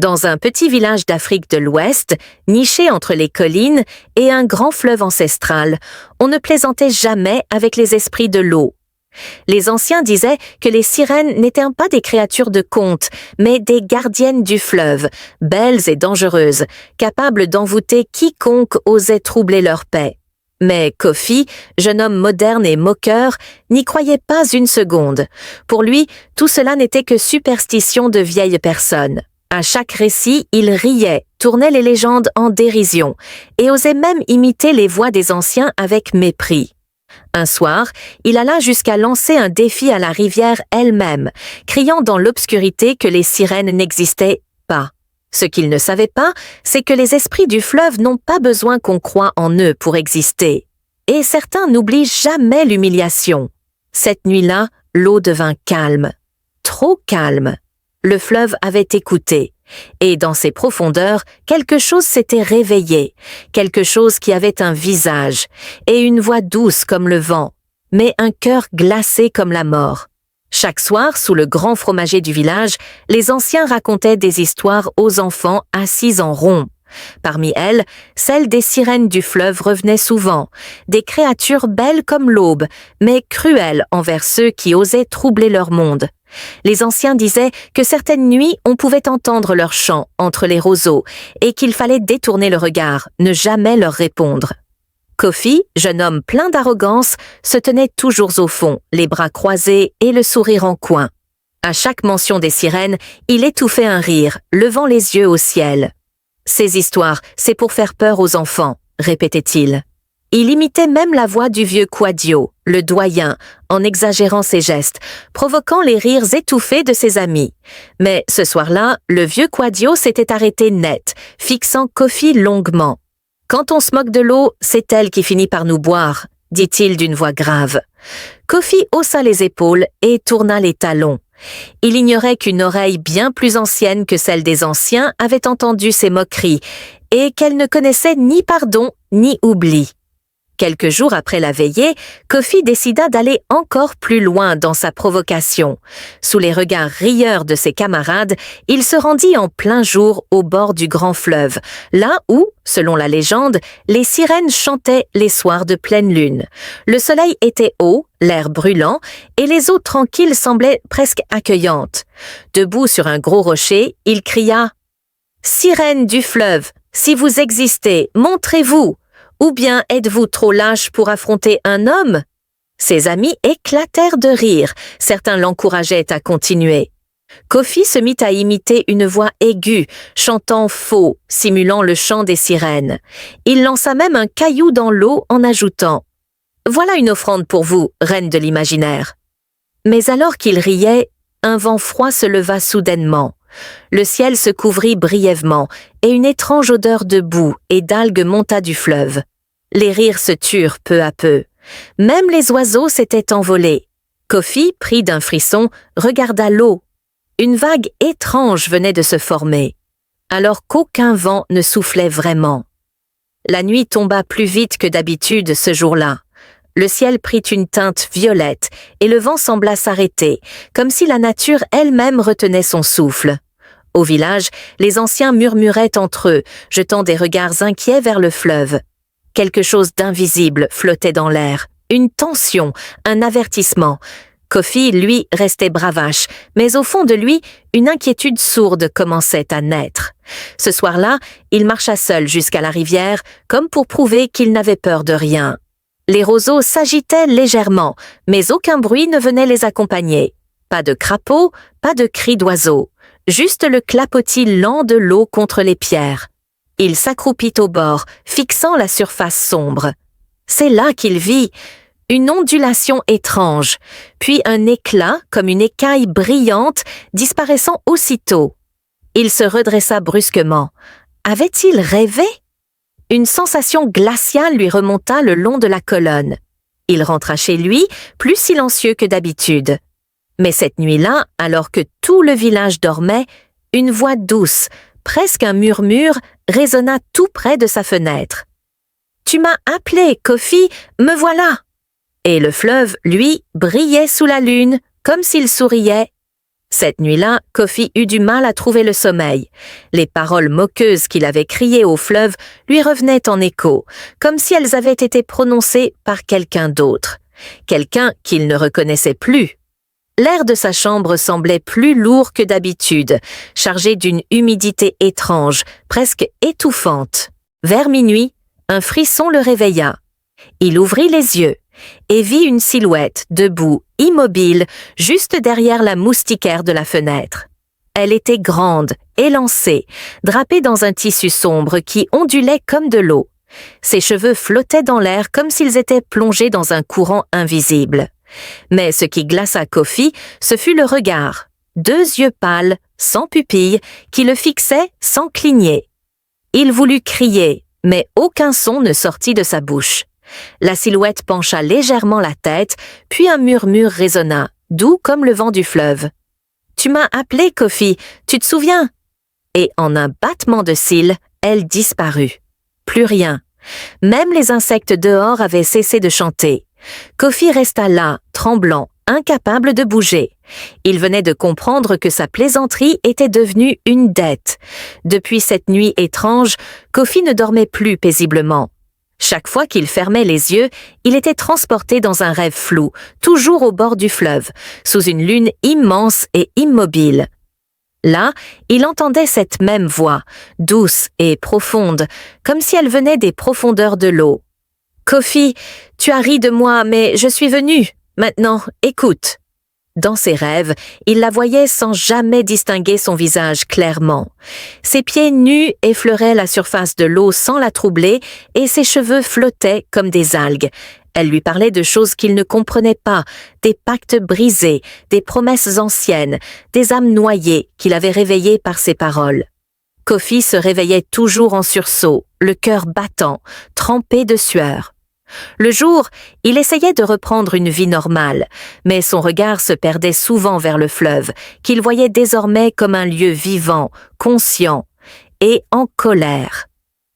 Dans un petit village d'Afrique de l'Ouest, niché entre les collines et un grand fleuve ancestral, on ne plaisantait jamais avec les esprits de l'eau. Les anciens disaient que les sirènes n'étaient pas des créatures de conte, mais des gardiennes du fleuve, belles et dangereuses, capables d'envoûter quiconque osait troubler leur paix. Mais Kofi, jeune homme moderne et moqueur, n'y croyait pas une seconde. Pour lui, tout cela n'était que superstition de vieilles personnes. À chaque récit, il riait, tournait les légendes en dérision, et osait même imiter les voix des anciens avec mépris. Un soir, il alla jusqu'à lancer un défi à la rivière elle-même, criant dans l'obscurité que les sirènes n'existaient pas. Ce qu'il ne savait pas, c'est que les esprits du fleuve n'ont pas besoin qu'on croie en eux pour exister. Et certains n'oublient jamais l'humiliation. Cette nuit-là, l'eau devint calme. Trop calme. Le fleuve avait écouté. Et dans ses profondeurs, quelque chose s'était réveillé, quelque chose qui avait un visage, et une voix douce comme le vent, mais un cœur glacé comme la mort. Chaque soir, sous le grand fromager du village, les anciens racontaient des histoires aux enfants assis en rond. Parmi elles, celle des sirènes du fleuve revenait souvent, des créatures belles comme l'aube, mais cruelles envers ceux qui osaient troubler leur monde. Les anciens disaient que certaines nuits on pouvait entendre leurs chants entre les roseaux et qu'il fallait détourner le regard, ne jamais leur répondre. Kofi, jeune homme plein d'arrogance, se tenait toujours au fond, les bras croisés et le sourire en coin. À chaque mention des sirènes, il étouffait un rire, levant les yeux au ciel. « Ces histoires, c'est pour faire peur aux enfants », répétait-il. Il imitait même la voix du vieux Quadio, le doyen, en exagérant ses gestes, provoquant les rires étouffés de ses amis. Mais ce soir-là, le vieux Quadio s'était arrêté net, fixant Kofi longuement. « Quand on se moque de l'eau, c'est elle qui finit par nous boire », dit-il d'une voix grave. Kofi haussa les épaules et tourna les talons. Il ignorait qu'une oreille bien plus ancienne que celle des anciens avait entendu ces moqueries et qu'elle ne connaissait ni pardon ni oubli. Quelques jours après la veillée, Kofi décida d'aller encore plus loin dans sa provocation. Sous les regards rieurs de ses camarades, il se rendit en plein jour au bord du grand fleuve, là où, selon la légende, les sirènes chantaient les soirs de pleine lune. Le soleil était haut, l'air brûlant, et les eaux tranquilles semblaient presque accueillantes. Debout sur un gros rocher, il cria « Sirènes du fleuve, si vous existez, montrez-vous ! Ou bien êtes-vous trop lâche pour affronter un homme ?» Ses amis éclatèrent de rire, certains l'encourageaient à continuer. Kofi se mit à imiter une voix aiguë, chantant faux, simulant le chant des sirènes. Il lança même un caillou dans l'eau en ajoutant « Voilà une offrande pour vous, reine de l'imaginaire !» Mais alors qu'il riait, un vent froid se leva soudainement. Le ciel se couvrit brièvement et une étrange odeur de boue et d'algues monta du fleuve. Les rires se turent peu à peu. Même les oiseaux s'étaient envolés. Kofi, pris d'un frisson, regarda l'eau. Une vague étrange venait de se former, alors qu'aucun vent ne soufflait vraiment. La nuit tomba plus vite que d'habitude ce jour-là. Le ciel prit une teinte violette et le vent sembla s'arrêter, comme si la nature elle-même retenait son souffle. Au village, les anciens murmuraient entre eux, jetant des regards inquiets vers le fleuve. Quelque chose d'invisible flottait dans l'air, une tension, un avertissement. Kofi, lui, restait bravache, mais au fond de lui, une inquiétude sourde commençait à naître. Ce soir-là, il marcha seul jusqu'à la rivière, comme pour prouver qu'il n'avait peur de rien. Les roseaux s'agitaient légèrement, mais aucun bruit ne venait les accompagner. Pas de crapauds, pas de cris d'oiseaux, juste le clapotis lent de l'eau contre les pierres. Il s'accroupit au bord, fixant la surface sombre. C'est là qu'il vit une ondulation étrange, puis un éclat comme une écaille brillante disparaissant aussitôt. Il se redressa brusquement. Avait-il rêvé? Une sensation glaciale lui remonta le long de la colonne. Il rentra chez lui, plus silencieux que d'habitude. Mais cette nuit-là, alors que tout le village dormait, une voix douce, presque un murmure, résonna tout près de sa fenêtre. « Tu m'as appelé, Kofi, me voilà !» Et le fleuve, lui, brillait sous la lune, comme s'il souriait. Cette nuit-là, Kofi eut du mal à trouver le sommeil. Les paroles moqueuses qu'il avait criées au fleuve lui revenaient en écho, comme si elles avaient été prononcées par quelqu'un d'autre. Quelqu'un qu'il ne reconnaissait plus. L'air de sa chambre semblait plus lourd que d'habitude, chargé d'une humidité étrange, presque étouffante. Vers minuit, un frisson le réveilla. Il ouvrit les yeux et vit une silhouette, debout, immobile, juste derrière la moustiquaire de la fenêtre. Elle était grande, élancée, drapée dans un tissu sombre qui ondulait comme de l'eau. Ses cheveux flottaient dans l'air comme s'ils étaient plongés dans un courant invisible. Mais ce qui glaça Kofi, ce fut le regard. 2 yeux pâles, sans pupilles, qui le fixaient sans cligner. Il voulut crier, mais aucun son ne sortit de sa bouche. La silhouette pencha légèrement la tête, puis un murmure résonna, doux comme le vent du fleuve. « Tu m'as appelé, Kofi, tu te souviens ?» Et en un battement de cils, elle disparut. Plus rien. Même les insectes dehors avaient cessé de chanter. Kofi resta là, tremblant, incapable de bouger. Il venait de comprendre que sa plaisanterie était devenue une dette. Depuis cette nuit étrange, Kofi ne dormait plus paisiblement. Chaque fois qu'il fermait les yeux, il était transporté dans un rêve flou, toujours au bord du fleuve, sous une lune immense et immobile. Là, il entendait cette même voix, douce et profonde, comme si elle venait des profondeurs de l'eau. « Kofi, tu as ri de moi, mais je suis venu. Maintenant, écoute. » Dans ses rêves, il la voyait sans jamais distinguer son visage clairement. Ses pieds nus effleuraient la surface de l'eau sans la troubler et ses cheveux flottaient comme des algues. Elle lui parlait de choses qu'il ne comprenait pas, des pactes brisés, des promesses anciennes, des âmes noyées qu'il avait réveillées par ses paroles. Kofi se réveillait toujours en sursaut, le cœur battant, trempé de sueur. Le jour, il essayait de reprendre une vie normale, mais son regard se perdait souvent vers le fleuve, qu'il voyait désormais comme un lieu vivant, conscient et en colère.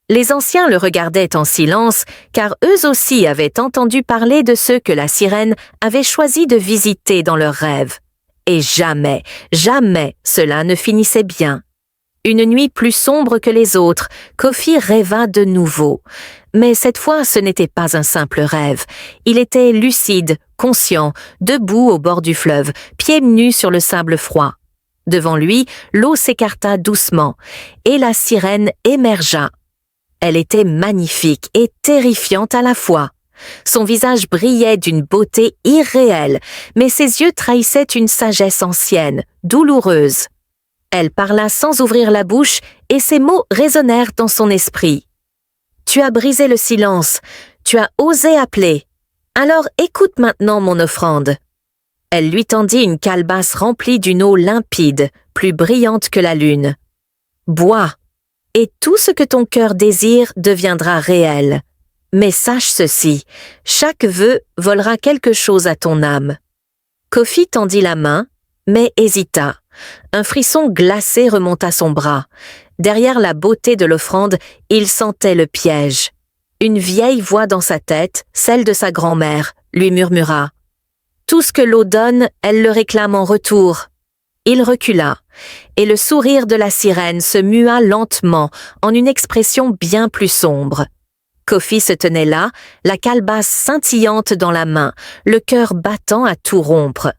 Les anciens le regardaient en silence, car eux aussi avaient entendu parler de ceux que la sirène avait choisi de visiter dans leurs rêves. Et jamais, jamais cela ne finissait bien. Une nuit plus sombre que les autres, Kofi rêva de nouveau. Mais cette fois, ce n'était pas un simple rêve. Il était lucide, conscient, debout au bord du fleuve, pieds nus sur le sable froid. Devant lui, l'eau s'écarta doucement, et la sirène émergea. Elle était magnifique et terrifiante à la fois. Son visage brillait d'une beauté irréelle, mais ses yeux trahissaient une sagesse ancienne, douloureuse. Elle parla sans ouvrir la bouche et ses mots résonnèrent dans son esprit. « Tu as brisé le silence, tu as osé appeler. Alors écoute maintenant mon offrande. » Elle lui tendit une calebasse remplie d'une eau limpide, plus brillante que la lune. « Bois, et tout ce que ton cœur désire deviendra réel. Mais sache ceci, chaque vœu volera quelque chose à ton âme. » Kofi tendit la main, mais hésita. Un frisson glacé remonta son bras. Derrière la beauté de l'offrande, il sentait le piège. Une vieille voix dans sa tête, celle de sa grand-mère, lui murmura « Tout ce que l'eau donne, elle le réclame en retour. » Il recula, et le sourire de la sirène se mua lentement en une expression bien plus sombre. Kofi se tenait là, la calebasse scintillante dans la main, le cœur battant à tout rompre.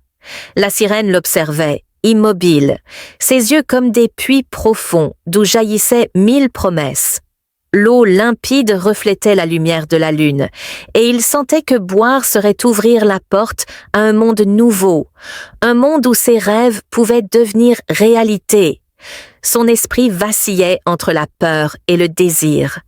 La sirène l'observait, immobile, ses yeux comme des puits profonds d'où jaillissaient 1000 promesses. L'eau limpide reflétait la lumière de la lune, et il sentait que boire serait ouvrir la porte à un monde nouveau, un monde où ses rêves pouvaient devenir réalité. Son esprit vacillait entre la peur et le désir.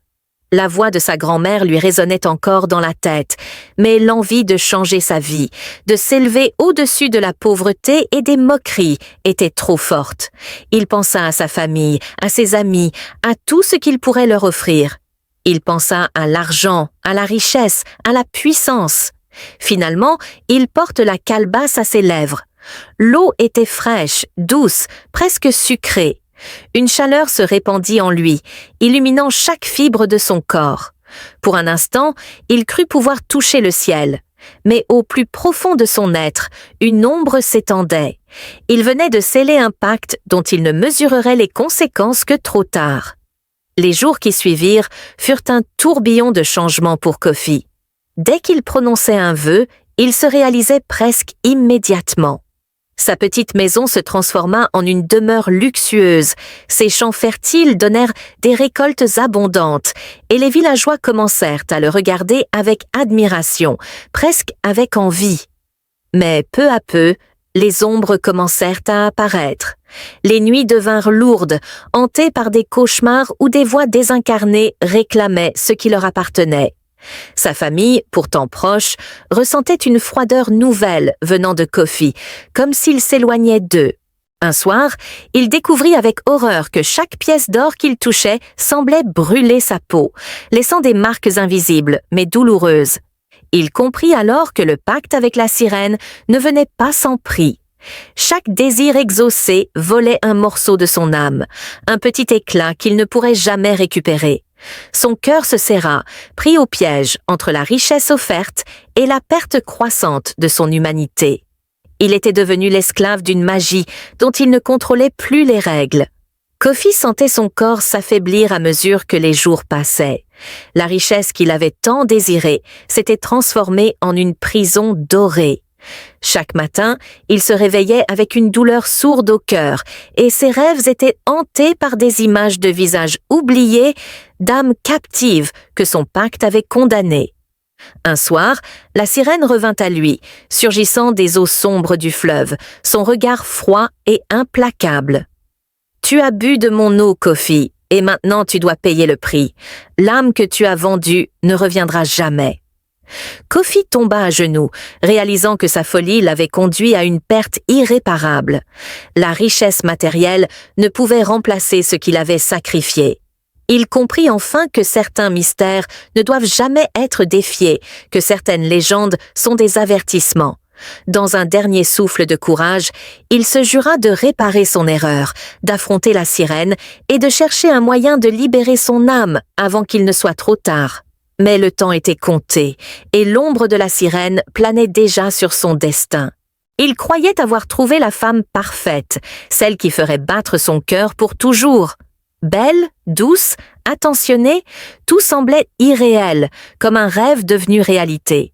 La voix de sa grand-mère lui résonnait encore dans la tête, mais l'envie de changer sa vie, de s'élever au-dessus de la pauvreté et des moqueries était trop forte. Il pensa à sa famille, à ses amis, à tout ce qu'il pourrait leur offrir. Il pensa à l'argent, à la richesse, à la puissance. Finalement, il porte la calebasse à ses lèvres. L'eau était fraîche, douce, presque sucrée. Une chaleur se répandit en lui, illuminant chaque fibre de son corps. Pour un instant, il crut pouvoir toucher le ciel. Mais au plus profond de son être, une ombre s'étendait. Il venait de sceller un pacte dont il ne mesurerait les conséquences que trop tard. Les jours qui suivirent furent un tourbillon de changements pour Kofi. Dès qu'il prononçait un vœu, il se réalisait presque immédiatement. Sa petite maison se transforma en une demeure luxueuse, ses champs fertiles donnèrent des récoltes abondantes, et les villageois commencèrent à le regarder avec admiration, presque avec envie. Mais peu à peu, les ombres commencèrent à apparaître. Les nuits devinrent lourdes, hantées par des cauchemars où des voix désincarnées réclamaient ce qui leur appartenait. Sa famille, pourtant proche, ressentait une froideur nouvelle venant de Kofi, comme s'il s'éloignait d'eux. Un soir, il découvrit avec horreur que chaque pièce d'or qu'il touchait semblait brûler sa peau, laissant des marques invisibles, mais douloureuses. Il comprit alors que le pacte avec la sirène ne venait pas sans prix. Chaque désir exaucé volait un morceau de son âme, un petit éclat qu'il ne pourrait jamais récupérer. Son cœur se serra, pris au piège entre la richesse offerte et la perte croissante de son humanité. Il était devenu l'esclave d'une magie dont il ne contrôlait plus les règles. Kofi sentait son corps s'affaiblir à mesure que les jours passaient. La richesse qu'il avait tant désirée s'était transformée en une prison dorée. Chaque matin, il se réveillait avec une douleur sourde au cœur, et ses rêves étaient hantés par des images de visages oubliés, d'âmes captives que son pacte avait condamnées. Un soir, la sirène revint à lui, surgissant des eaux sombres du fleuve, son regard froid et implacable. « Tu as bu de mon eau, Kofi, et maintenant tu dois payer le prix. L'âme que tu as vendue ne reviendra jamais. » Kofi tomba à genoux, réalisant que sa folie l'avait conduit à une perte irréparable. La richesse matérielle ne pouvait remplacer ce qu'il avait sacrifié. Il comprit enfin que certains mystères ne doivent jamais être défiés, que certaines légendes sont des avertissements. Dans un dernier souffle de courage, il se jura de réparer son erreur, d'affronter la sirène et de chercher un moyen de libérer son âme avant qu'il ne soit trop tard. Mais le temps était compté, et l'ombre de la sirène planait déjà sur son destin. Il croyait avoir trouvé la femme parfaite, celle qui ferait battre son cœur pour toujours. Belle, douce, attentionnée, tout semblait irréel, comme un rêve devenu réalité.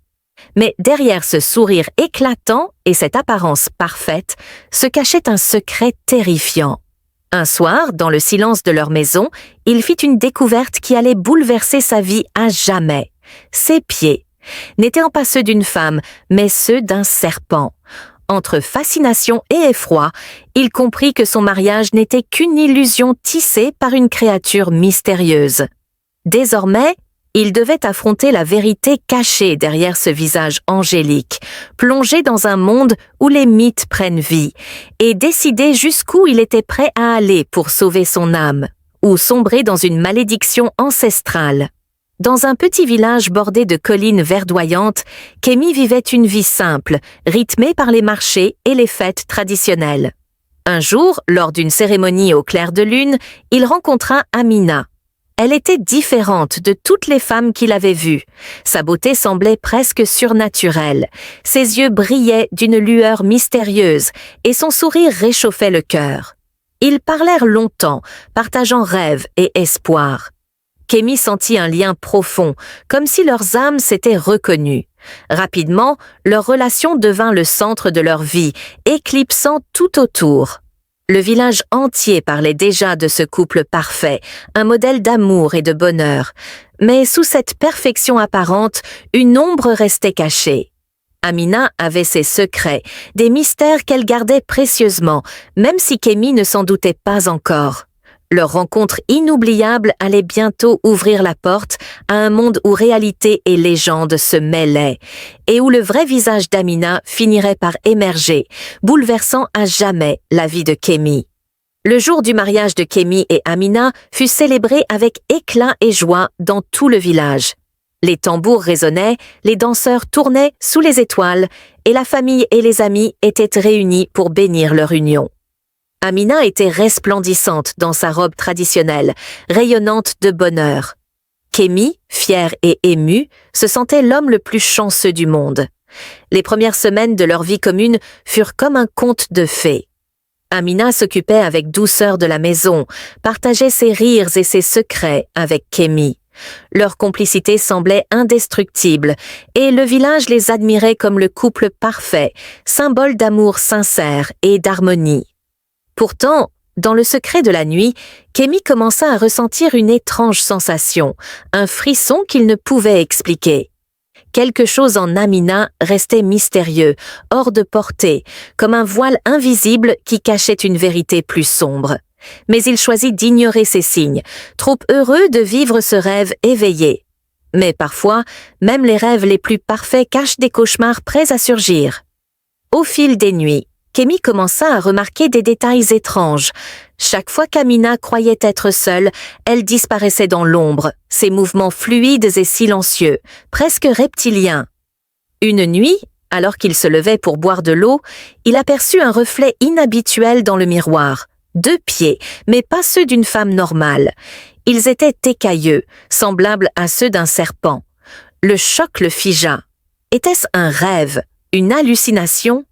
Mais derrière ce sourire éclatant et cette apparence parfaite, se cachait un secret terrifiant. Un soir, dans le silence de leur maison, il fit une découverte qui allait bouleverser sa vie à jamais. Ses pieds n'étaient pas ceux d'une femme, mais ceux d'un serpent. Entre fascination et effroi, il comprit que son mariage n'était qu'une illusion tissée par une créature mystérieuse. Désormais, il devait affronter la vérité cachée derrière ce visage angélique, plonger dans un monde où les mythes prennent vie, et décider jusqu'où il était prêt à aller pour sauver son âme, ou sombrer dans une malédiction ancestrale. Dans un petit village bordé de collines verdoyantes, Kemi vivait une vie simple, rythmée par les marchés et les fêtes traditionnelles. Un jour, lors d'une cérémonie au clair de lune, il rencontra Amina. Elle était différente de toutes les femmes qu'il avait vues. Sa beauté semblait presque surnaturelle. Ses yeux brillaient d'une lueur mystérieuse et son sourire réchauffait le cœur. Ils parlèrent longtemps, partageant rêves et espoirs. Kemi sentit un lien profond, comme si leurs âmes s'étaient reconnues. Rapidement, leur relation devint le centre de leur vie, éclipsant tout autour. Le village entier parlait déjà de ce couple parfait, un modèle d'amour et de bonheur. Mais sous cette perfection apparente, une ombre restait cachée. Amina avait ses secrets, des mystères qu'elle gardait précieusement, même si Kemi ne s'en doutait pas encore. Leur rencontre inoubliable allait bientôt ouvrir la porte à un monde où réalité et légende se mêlaient, et où le vrai visage d'Amina finirait par émerger, bouleversant à jamais la vie de Kemi. Le jour du mariage de Kemi et Amina fut célébré avec éclat et joie dans tout le village. Les tambours résonnaient, les danseurs tournaient sous les étoiles, et la famille et les amis étaient réunis pour bénir leur union. Amina était resplendissante dans sa robe traditionnelle, rayonnante de bonheur. Kemi, fier et ému, se sentait l'homme le plus chanceux du monde. Les premières semaines de leur vie commune furent comme un conte de fées. Amina s'occupait avec douceur de la maison, partageait ses rires et ses secrets avec Kémi. Leur complicité semblait indestructible et le village les admirait comme le couple parfait, symbole d'amour sincère et d'harmonie. Pourtant, dans le secret de la nuit, Kémi commença à ressentir une étrange sensation, un frisson qu'il ne pouvait expliquer. Quelque chose en Amina restait mystérieux, hors de portée, comme un voile invisible qui cachait une vérité plus sombre. Mais il choisit d'ignorer ces signes, trop heureux de vivre ce rêve éveillé. Mais parfois, même les rêves les plus parfaits cachent des cauchemars prêts à surgir. Au fil des nuits, Kémi commença à remarquer des détails étranges. Chaque fois qu'Amina croyait être seule, elle disparaissait dans l'ombre, ses mouvements fluides et silencieux, presque reptiliens. Une nuit, alors qu'il se levait pour boire de l'eau, il aperçut un reflet inhabituel dans le miroir. 2 pieds, mais pas ceux d'une femme normale. Ils étaient écailleux, semblables à ceux d'un serpent. Le choc le figea. Était-ce un rêve, une hallucination?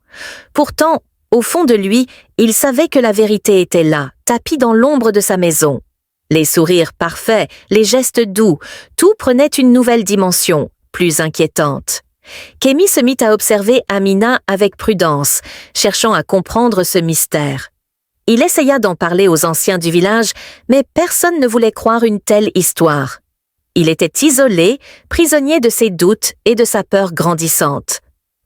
Pourtant, au fond de lui, il savait que la vérité était là, tapie dans l'ombre de sa maison. Les sourires parfaits, les gestes doux, tout prenait une nouvelle dimension, plus inquiétante. Kémi se mit à observer Amina avec prudence, cherchant à comprendre ce mystère. Il essaya d'en parler aux anciens du village, mais personne ne voulait croire une telle histoire. Il était isolé, prisonnier de ses doutes et de sa peur grandissante.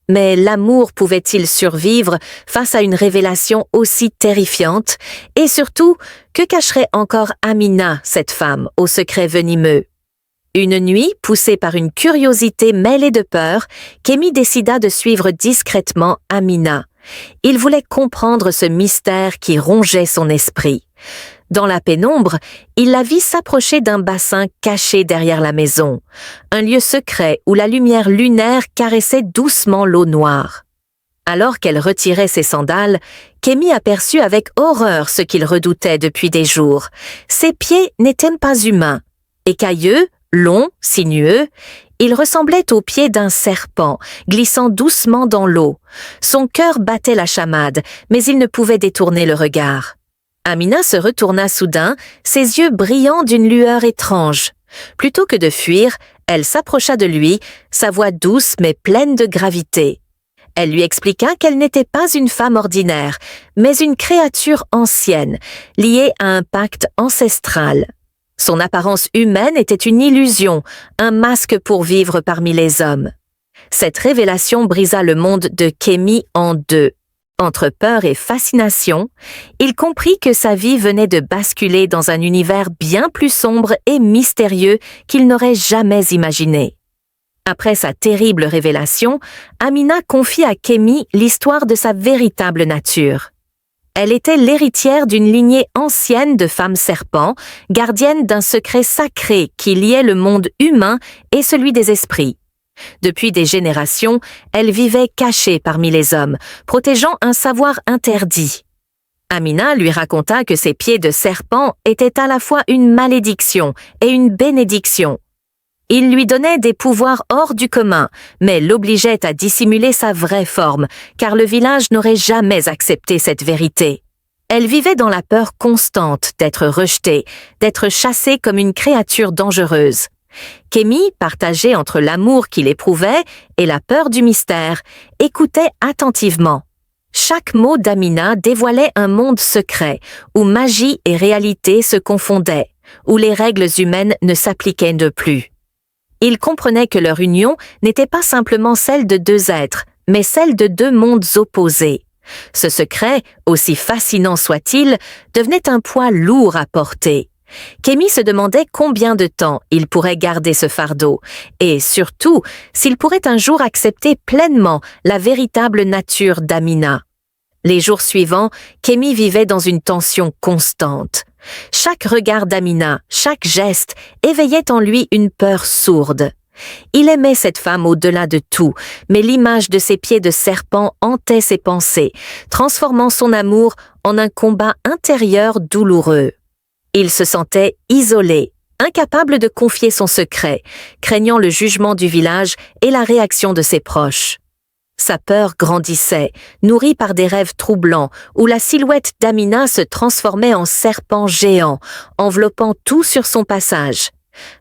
Mais l'amour pouvait-il survivre face à une révélation aussi terrifiante? Et surtout, que cacherait encore Amina, cette femme, au secret venimeux? Une nuit, poussé par une curiosité mêlée de peur, Kémi décida de suivre discrètement Amina. Il voulait comprendre ce mystère qui rongeait son esprit. Dans la pénombre, il la vit s'approcher d'un bassin caché derrière la maison, un lieu secret où la lumière lunaire caressait doucement l'eau noire. Alors qu'elle retirait ses sandales, Kémi aperçut avec horreur ce qu'il redoutait depuis des jours. Ses pieds n'étaient pas humains. Écailleux, longs, sinueux, il ressemblait aux pieds d'un serpent, glissant doucement dans l'eau. Son cœur battait la chamade, mais il ne pouvait détourner le regard. Amina se retourna soudain, ses yeux brillants d'une lueur étrange. Plutôt que de fuir, elle s'approcha de lui, sa voix douce mais pleine de gravité. Elle lui expliqua qu'elle n'était pas une femme ordinaire, mais une créature ancienne, liée à un pacte ancestral. Son apparence humaine était une illusion, un masque pour vivre parmi les hommes. Cette révélation brisa le monde de Kémi en deux. Entre peur et fascination, il comprit que sa vie venait de basculer dans un univers bien plus sombre et mystérieux qu'il n'aurait jamais imaginé. Après sa terrible révélation, Amina confie à Kémi l'histoire de sa véritable nature. Elle était l'héritière d'une lignée ancienne de femmes serpents, gardienne d'un secret sacré qui liait le monde humain et celui des esprits. Depuis des générations, elle vivait cachée parmi les hommes, protégeant un savoir interdit. Amina lui raconta que ses pieds de serpent étaient à la fois une malédiction et une bénédiction. Il lui donnait des pouvoirs hors du commun, mais l'obligeait à dissimuler sa vraie forme, car le village n'aurait jamais accepté cette vérité. Elle vivait dans la peur constante d'être rejetée, d'être chassée comme une créature dangereuse. Kémi, partagé entre l'amour qu'il éprouvait et la peur du mystère, écoutait attentivement. Chaque mot d'Amina dévoilait un monde secret, où magie et réalité se confondaient, où les règles humaines ne s'appliquaient de plus. Il comprenait que leur union n'était pas simplement celle de 2 êtres, mais celle de 2 mondes opposés. Ce secret, aussi fascinant soit-il, devenait un poids lourd à porter. Kémi se demandait combien de temps il pourrait garder ce fardeau, et surtout, s'il pourrait un jour accepter pleinement la véritable nature d'Amina. Les jours suivants, Kémi vivait dans une tension constante. Chaque regard d'Amina, chaque geste, éveillait en lui une peur sourde. Il aimait cette femme au-delà de tout, mais l'image de ses pieds de serpent hantait ses pensées, transformant son amour en un combat intérieur douloureux. Il se sentait isolé, incapable de confier son secret, craignant le jugement du village et la réaction de ses proches. Sa peur grandissait, nourrie par des rêves troublants, où la silhouette d'Amina se transformait en serpent géant, enveloppant tout sur son passage.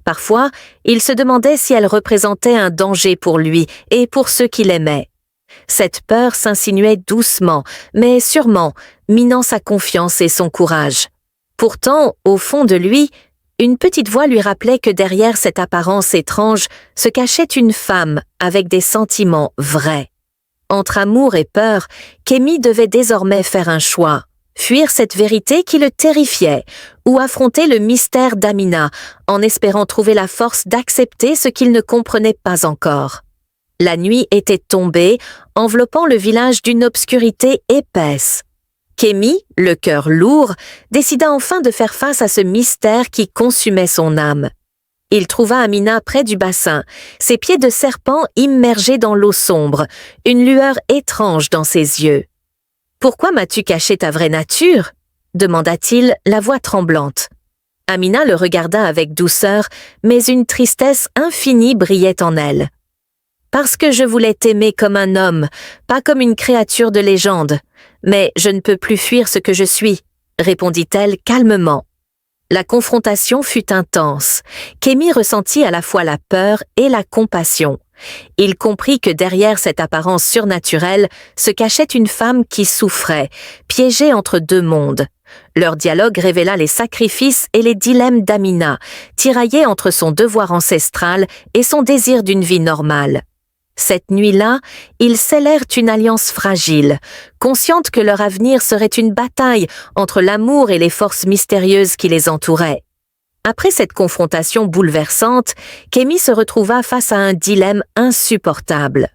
Parfois, il se demandait si elle représentait un danger pour lui et pour ceux qu'il aimait. Cette peur s'insinuait doucement, mais sûrement, minant sa confiance et son courage. Pourtant, au fond de lui, une petite voix lui rappelait que derrière cette apparence étrange se cachait une femme avec des sentiments vrais. Entre amour et peur, Kémy devait désormais faire un choix. Fuir cette vérité qui le terrifiait, ou affronter le mystère d'Amina, en espérant trouver la force d'accepter ce qu'il ne comprenait pas encore. La nuit était tombée, enveloppant le village d'une obscurité épaisse. Kémy, le cœur lourd, décida enfin de faire face à ce mystère qui consumait son âme. Il trouva Amina près du bassin, ses pieds de serpent immergés dans l'eau sombre, une lueur étrange dans ses yeux. « Pourquoi m'as-tu caché ta vraie nature ?» demanda-t-il, la voix tremblante. Amina le regarda avec douceur, mais une tristesse infinie brillait en elle. « Parce que je voulais t'aimer comme un homme, pas comme une créature de légende. Mais je ne peux plus fuir ce que je suis, » répondit-elle calmement. La confrontation fut intense. Kémy ressentit à la fois la peur et la compassion. Il comprit que derrière cette apparence surnaturelle se cachait une femme qui souffrait, piégée entre deux mondes. Leur dialogue révéla les sacrifices et les dilemmes d'Amina, tiraillée entre son devoir ancestral et son désir d'une vie normale. Cette nuit-là, ils scellèrent une alliance fragile, consciente que leur avenir serait une bataille entre l'amour et les forces mystérieuses qui les entouraient. Après cette confrontation bouleversante, Kémy se retrouva face à un dilemme insupportable.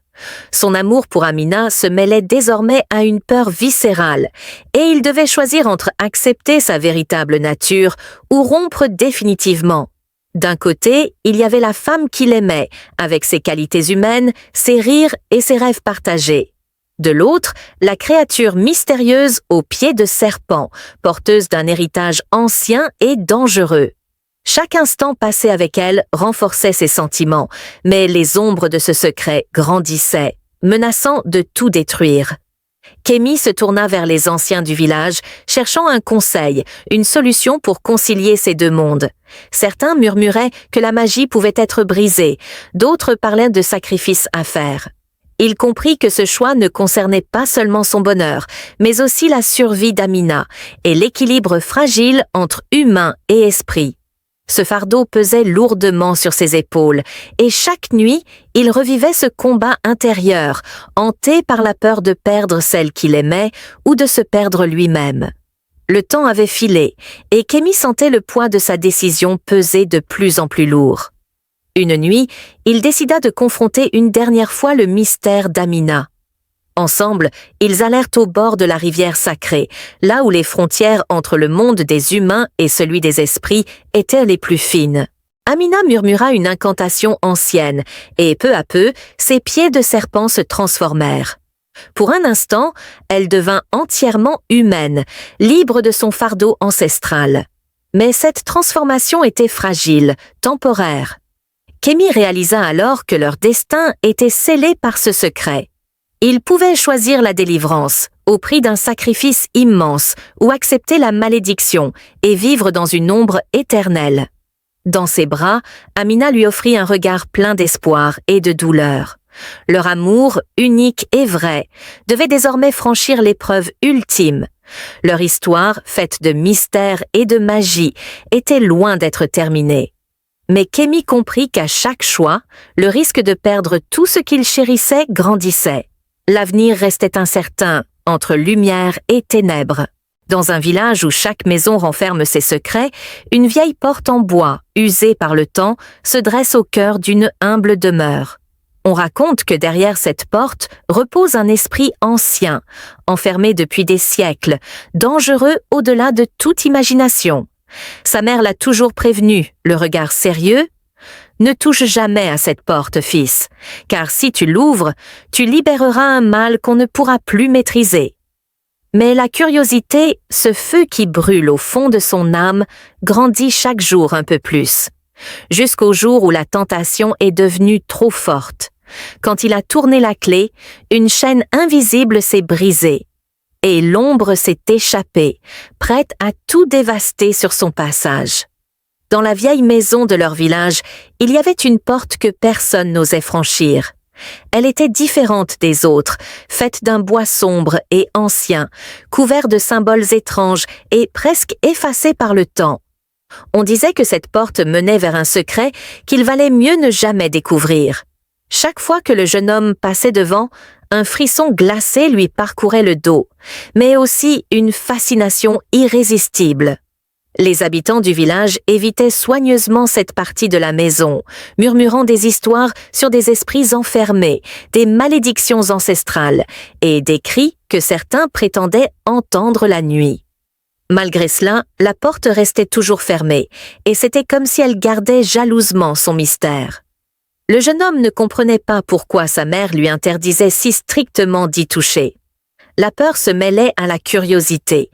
Son amour pour Amina se mêlait désormais à une peur viscérale, et il devait choisir entre accepter sa véritable nature ou rompre définitivement. D'un côté, il y avait la femme qu'il aimait, avec ses qualités humaines, ses rires et ses rêves partagés. De l'autre, la créature mystérieuse aux pieds de serpent, porteuse d'un héritage ancien et dangereux. Chaque instant passé avec elle renforçait ses sentiments, mais les ombres de ce secret grandissaient, menaçant de tout détruire. Kémy se tourna vers les anciens du village, cherchant un conseil, une solution pour concilier ces deux mondes. Certains murmuraient que la magie pouvait être brisée, d'autres parlaient de sacrifices à faire. Il comprit que ce choix ne concernait pas seulement son bonheur, mais aussi la survie d'Amina et l'équilibre fragile entre humain et esprit. Ce fardeau pesait lourdement sur ses épaules, et chaque nuit, il revivait ce combat intérieur, hanté par la peur de perdre celle qu'il aimait ou de se perdre lui-même. Le temps avait filé, et Kémy sentait le poids de sa décision peser de plus en plus lourd. Une nuit, il décida de confronter une dernière fois le mystère d'Amina. Ensemble, ils allèrent au bord de la rivière sacrée, là où les frontières entre le monde des humains et celui des esprits étaient les plus fines. Amina murmura une incantation ancienne, et peu à peu, ses pieds de serpent se transformèrent. Pour un instant, elle devint entièrement humaine, libre de son fardeau ancestral. Mais cette transformation était fragile, temporaire. Kémy réalisa alors que leur destin était scellé par ce secret. Ils pouvaient choisir la délivrance, au prix d'un sacrifice immense, ou accepter la malédiction et vivre dans une ombre éternelle. Dans ses bras, Amina lui offrit un regard plein d'espoir et de douleur. Leur amour, unique et vrai, devait désormais franchir l'épreuve ultime. Leur histoire, faite de mystère et de magie, était loin d'être terminée. Mais Kémy comprit qu'à chaque choix, le risque de perdre tout ce qu'il chérissait grandissait. L'avenir restait incertain, entre lumière et ténèbres. Dans un village où chaque maison renferme ses secrets, une vieille porte en bois, usée par le temps, se dresse au cœur d'une humble demeure. On raconte que derrière cette porte repose un esprit ancien, enfermé depuis des siècles, dangereux au-delà de toute imagination. Sa mère l'a toujours prévenu, le regard sérieux. « Ne touche jamais à cette porte, fils, car si tu l'ouvres, tu libéreras un mal qu'on ne pourra plus maîtriser. » Mais la curiosité, ce feu qui brûle au fond de son âme, grandit chaque jour un peu plus, jusqu'au jour où la tentation est devenue trop forte. Quand il a tourné la clé, une chaîne invisible s'est brisée. Et l'ombre s'est échappée, prête à tout dévaster sur son passage. Dans la vieille maison de leur village, il y avait une porte que personne n'osait franchir. Elle était différente des autres, faite d'un bois sombre et ancien, couvert de symboles étranges et presque effacé par le temps. On disait que cette porte menait vers un secret qu'il valait mieux ne jamais découvrir. Chaque fois que le jeune homme passait devant, un frisson glacé lui parcourait le dos, mais aussi une fascination irrésistible. Les habitants du village évitaient soigneusement cette partie de la maison, murmurant des histoires sur des esprits enfermés, des malédictions ancestrales et des cris que certains prétendaient entendre la nuit. Malgré cela, la porte restait toujours fermée, et c'était comme si elle gardait jalousement son mystère. Le jeune homme ne comprenait pas pourquoi sa mère lui interdisait si strictement d'y toucher. La peur se mêlait à la curiosité,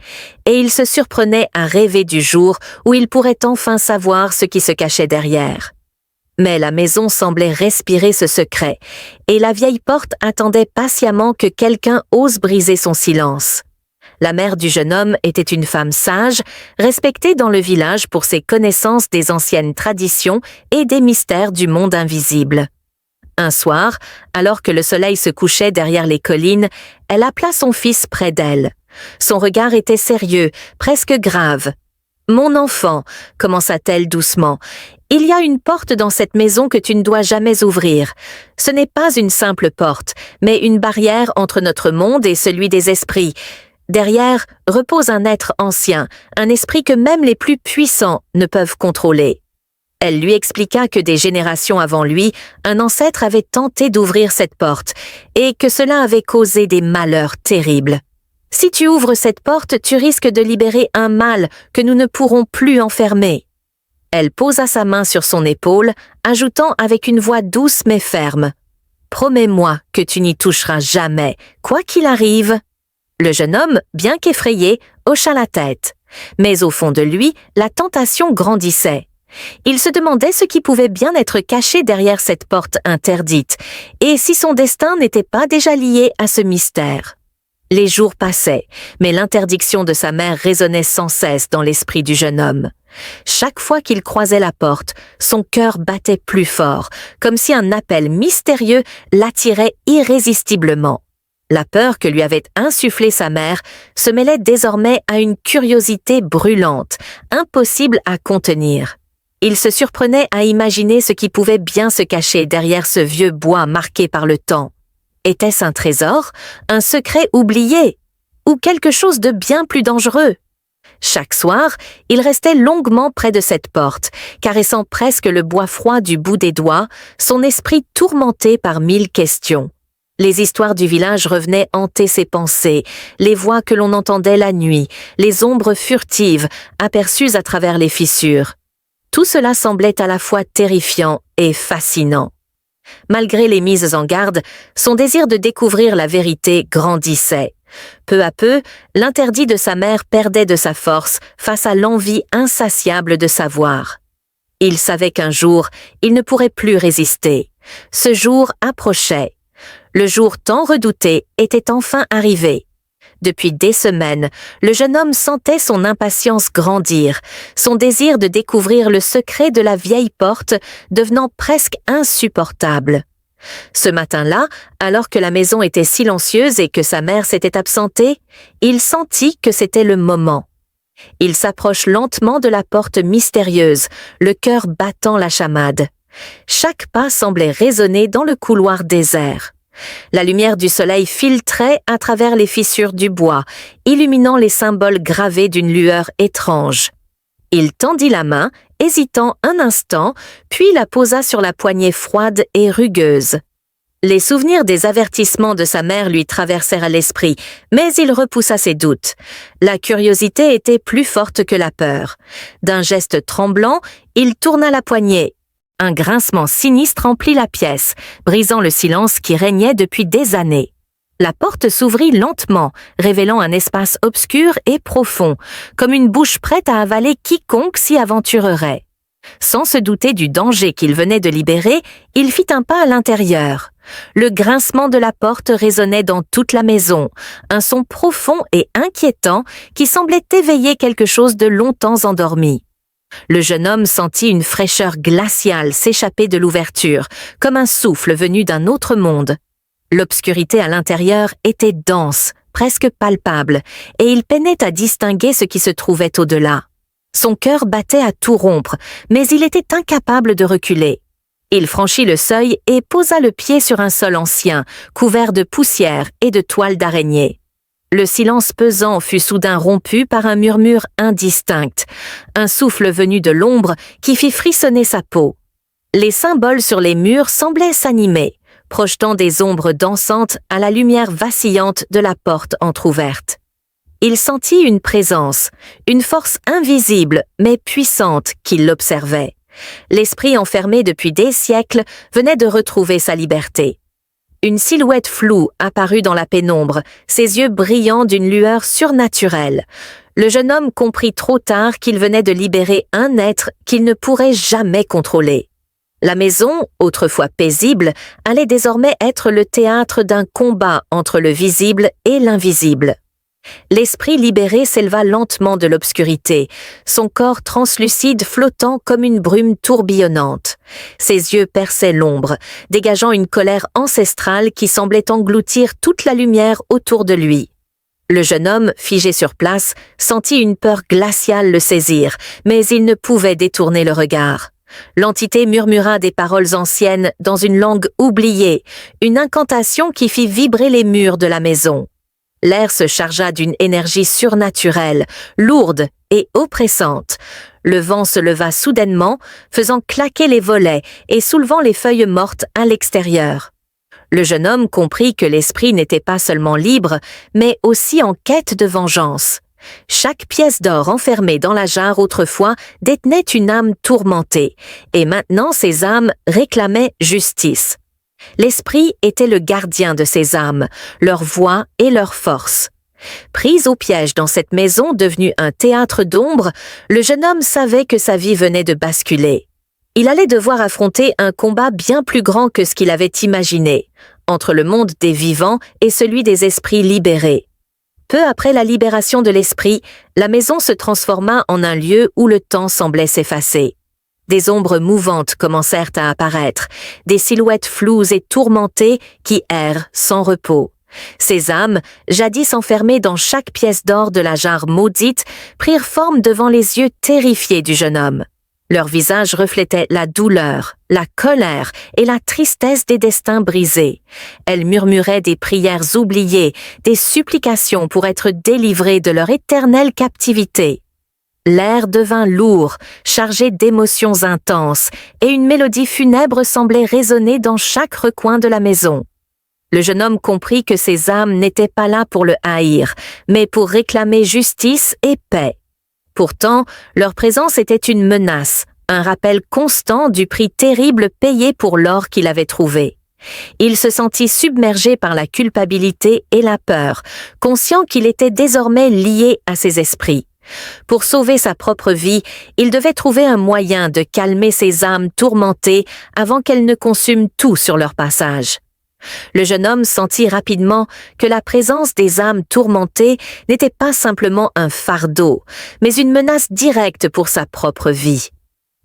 et il se surprenait à rêver du jour où il pourrait enfin savoir ce qui se cachait derrière. Mais la maison semblait respirer ce secret, et la vieille porte attendait patiemment que quelqu'un ose briser son silence. La mère du jeune homme était une femme sage, respectée dans le village pour ses connaissances des anciennes traditions et des mystères du monde invisible. Un soir, alors que le soleil se couchait derrière les collines, elle appela son fils près d'elle. Son regard était sérieux, presque grave. « Mon enfant, » commença-t-elle doucement, « il y a une porte dans cette maison que tu ne dois jamais ouvrir. Ce n'est pas une simple porte, mais une barrière entre notre monde et celui des esprits. Derrière repose un être ancien, un esprit que même les plus puissants ne peuvent contrôler. » Elle lui expliqua que des générations avant lui, un ancêtre avait tenté d'ouvrir cette porte et que cela avait causé des malheurs terribles. « Si tu ouvres cette porte, tu risques de libérer un mal que nous ne pourrons plus enfermer. » Elle posa sa main sur son épaule, ajoutant avec une voix douce mais ferme. « Promets-moi que tu n'y toucheras jamais, quoi qu'il arrive. » Le jeune homme, bien qu'effrayé, hocha la tête. Mais au fond de lui, la tentation grandissait. Il se demandait ce qui pouvait bien être caché derrière cette porte interdite, et si son destin n'était pas déjà lié à ce mystère. Les jours passaient, mais l'interdiction de sa mère résonnait sans cesse dans l'esprit du jeune homme. Chaque fois qu'il croisait la porte, son cœur battait plus fort, comme si un appel mystérieux l'attirait irrésistiblement. La peur que lui avait insufflée sa mère se mêlait désormais à une curiosité brûlante, impossible à contenir. Il se surprenait à imaginer ce qui pouvait bien se cacher derrière ce vieux bois marqué par le temps. Était-ce un trésor, un secret oublié, ou quelque chose de bien plus dangereux? Chaque soir, il restait longuement près de cette porte, caressant presque le bois froid du bout des doigts, son esprit tourmenté par 1000 questions. Les histoires du village revenaient hanter ses pensées, les voix que l'on entendait la nuit, les ombres furtives aperçues à travers les fissures. Tout cela semblait à la fois terrifiant et fascinant. Malgré les mises en garde, son désir de découvrir la vérité grandissait. Peu à peu, l'interdit de sa mère perdait de sa force face à l'envie insatiable de savoir. Il savait qu'un jour, il ne pourrait plus résister. Ce jour approchait. Le jour tant redouté était enfin arrivé. Depuis des semaines, le jeune homme sentait son impatience grandir, son désir de découvrir le secret de la vieille porte devenant presque insupportable. Ce matin-là, alors que la maison était silencieuse et que sa mère s'était absentée, il sentit que c'était le moment. Il s'approche lentement de la porte mystérieuse, le cœur battant la chamade. Chaque pas semblait résonner dans le couloir désert. La lumière du soleil filtrait à travers les fissures du bois, illuminant les symboles gravés d'une lueur étrange. Il tendit la main, hésitant un instant, puis la posa sur la poignée froide et rugueuse. Les souvenirs des avertissements de sa mère lui traversèrent à l'esprit, mais il repoussa ses doutes. La curiosité était plus forte que la peur. D'un geste tremblant, il tourna la poignée. Un grincement sinistre emplit la pièce, brisant le silence qui régnait depuis des années. La porte s'ouvrit lentement, révélant un espace obscur et profond, comme une bouche prête à avaler quiconque s'y aventurerait. Sans se douter du danger qu'il venait de libérer, il fit un pas à l'intérieur. Le grincement de la porte résonnait dans toute la maison, un son profond et inquiétant qui semblait éveiller quelque chose de longtemps endormi. Le jeune homme sentit une fraîcheur glaciale s'échapper de l'ouverture, comme un souffle venu d'un autre monde. L'obscurité à l'intérieur était dense, presque palpable, et il peinait à distinguer ce qui se trouvait au-delà. Son cœur battait à tout rompre, mais il était incapable de reculer. Il franchit le seuil et posa le pied sur un sol ancien, couvert de poussière et de toiles d'araignée. Le silence pesant fut soudain rompu par un murmure indistinct, un souffle venu de l'ombre qui fit frissonner sa peau. Les symboles sur les murs semblaient s'animer, projetant des ombres dansantes à la lumière vacillante de la porte entr'ouverte. Il sentit une présence, une force invisible mais puissante qui l'observait. L'esprit enfermé depuis des siècles venait de retrouver sa liberté. Une silhouette floue apparut dans la pénombre, ses yeux brillants d'une lueur surnaturelle. Le jeune homme comprit trop tard qu'il venait de libérer un être qu'il ne pourrait jamais contrôler. La maison, autrefois paisible, allait désormais être le théâtre d'un combat entre le visible et l'invisible. L'esprit libéré s'éleva lentement de l'obscurité, son corps translucide flottant comme une brume tourbillonnante. Ses yeux perçaient l'ombre, dégageant une colère ancestrale qui semblait engloutir toute la lumière autour de lui. Le jeune homme, figé sur place, sentit une peur glaciale le saisir, mais il ne pouvait détourner le regard. L'entité murmura des paroles anciennes dans une langue oubliée, une incantation qui fit vibrer les murs de la maison. L'air se chargea d'une énergie surnaturelle, lourde et oppressante. Le vent se leva soudainement, faisant claquer les volets et soulevant les feuilles mortes à l'extérieur. Le jeune homme comprit que l'esprit n'était pas seulement libre, mais aussi en quête de vengeance. Chaque pièce d'or enfermée dans la jarre autrefois détenait une âme tourmentée, et maintenant ces âmes réclamaient justice. L'esprit était le gardien de ces âmes, leur voix et leur force. Pris au piège dans cette maison devenue un théâtre d'ombre, le jeune homme savait que sa vie venait de basculer. Il allait devoir affronter un combat bien plus grand que ce qu'il avait imaginé, entre le monde des vivants et celui des esprits libérés. Peu après la libération de l'esprit, la maison se transforma en un lieu où le temps semblait s'effacer. Des ombres mouvantes commencèrent à apparaître, des silhouettes floues et tourmentées qui errent sans repos. Ces âmes, jadis enfermées dans chaque pièce d'or de la jarre maudite, prirent forme devant les yeux terrifiés du jeune homme. Leurs visages reflétaient la douleur, la colère et la tristesse des destins brisés. Elles murmuraient des prières oubliées, des supplications pour être délivrées de leur éternelle captivité. L'air devint lourd, chargé d'émotions intenses, et une mélodie funèbre semblait résonner dans chaque recoin de la maison. Le jeune homme comprit que ces âmes n'étaient pas là pour le haïr, mais pour réclamer justice et paix. Pourtant, leur présence était une menace, un rappel constant du prix terrible payé pour l'or qu'il avait trouvé. Il se sentit submergé par la culpabilité et la peur, conscient qu'il était désormais lié à ces esprits. Pour sauver sa propre vie, il devait trouver un moyen de calmer ces âmes tourmentées avant qu'elles ne consument tout sur leur passage. Le jeune homme sentit rapidement que la présence des âmes tourmentées n'était pas simplement un fardeau, mais une menace directe pour sa propre vie.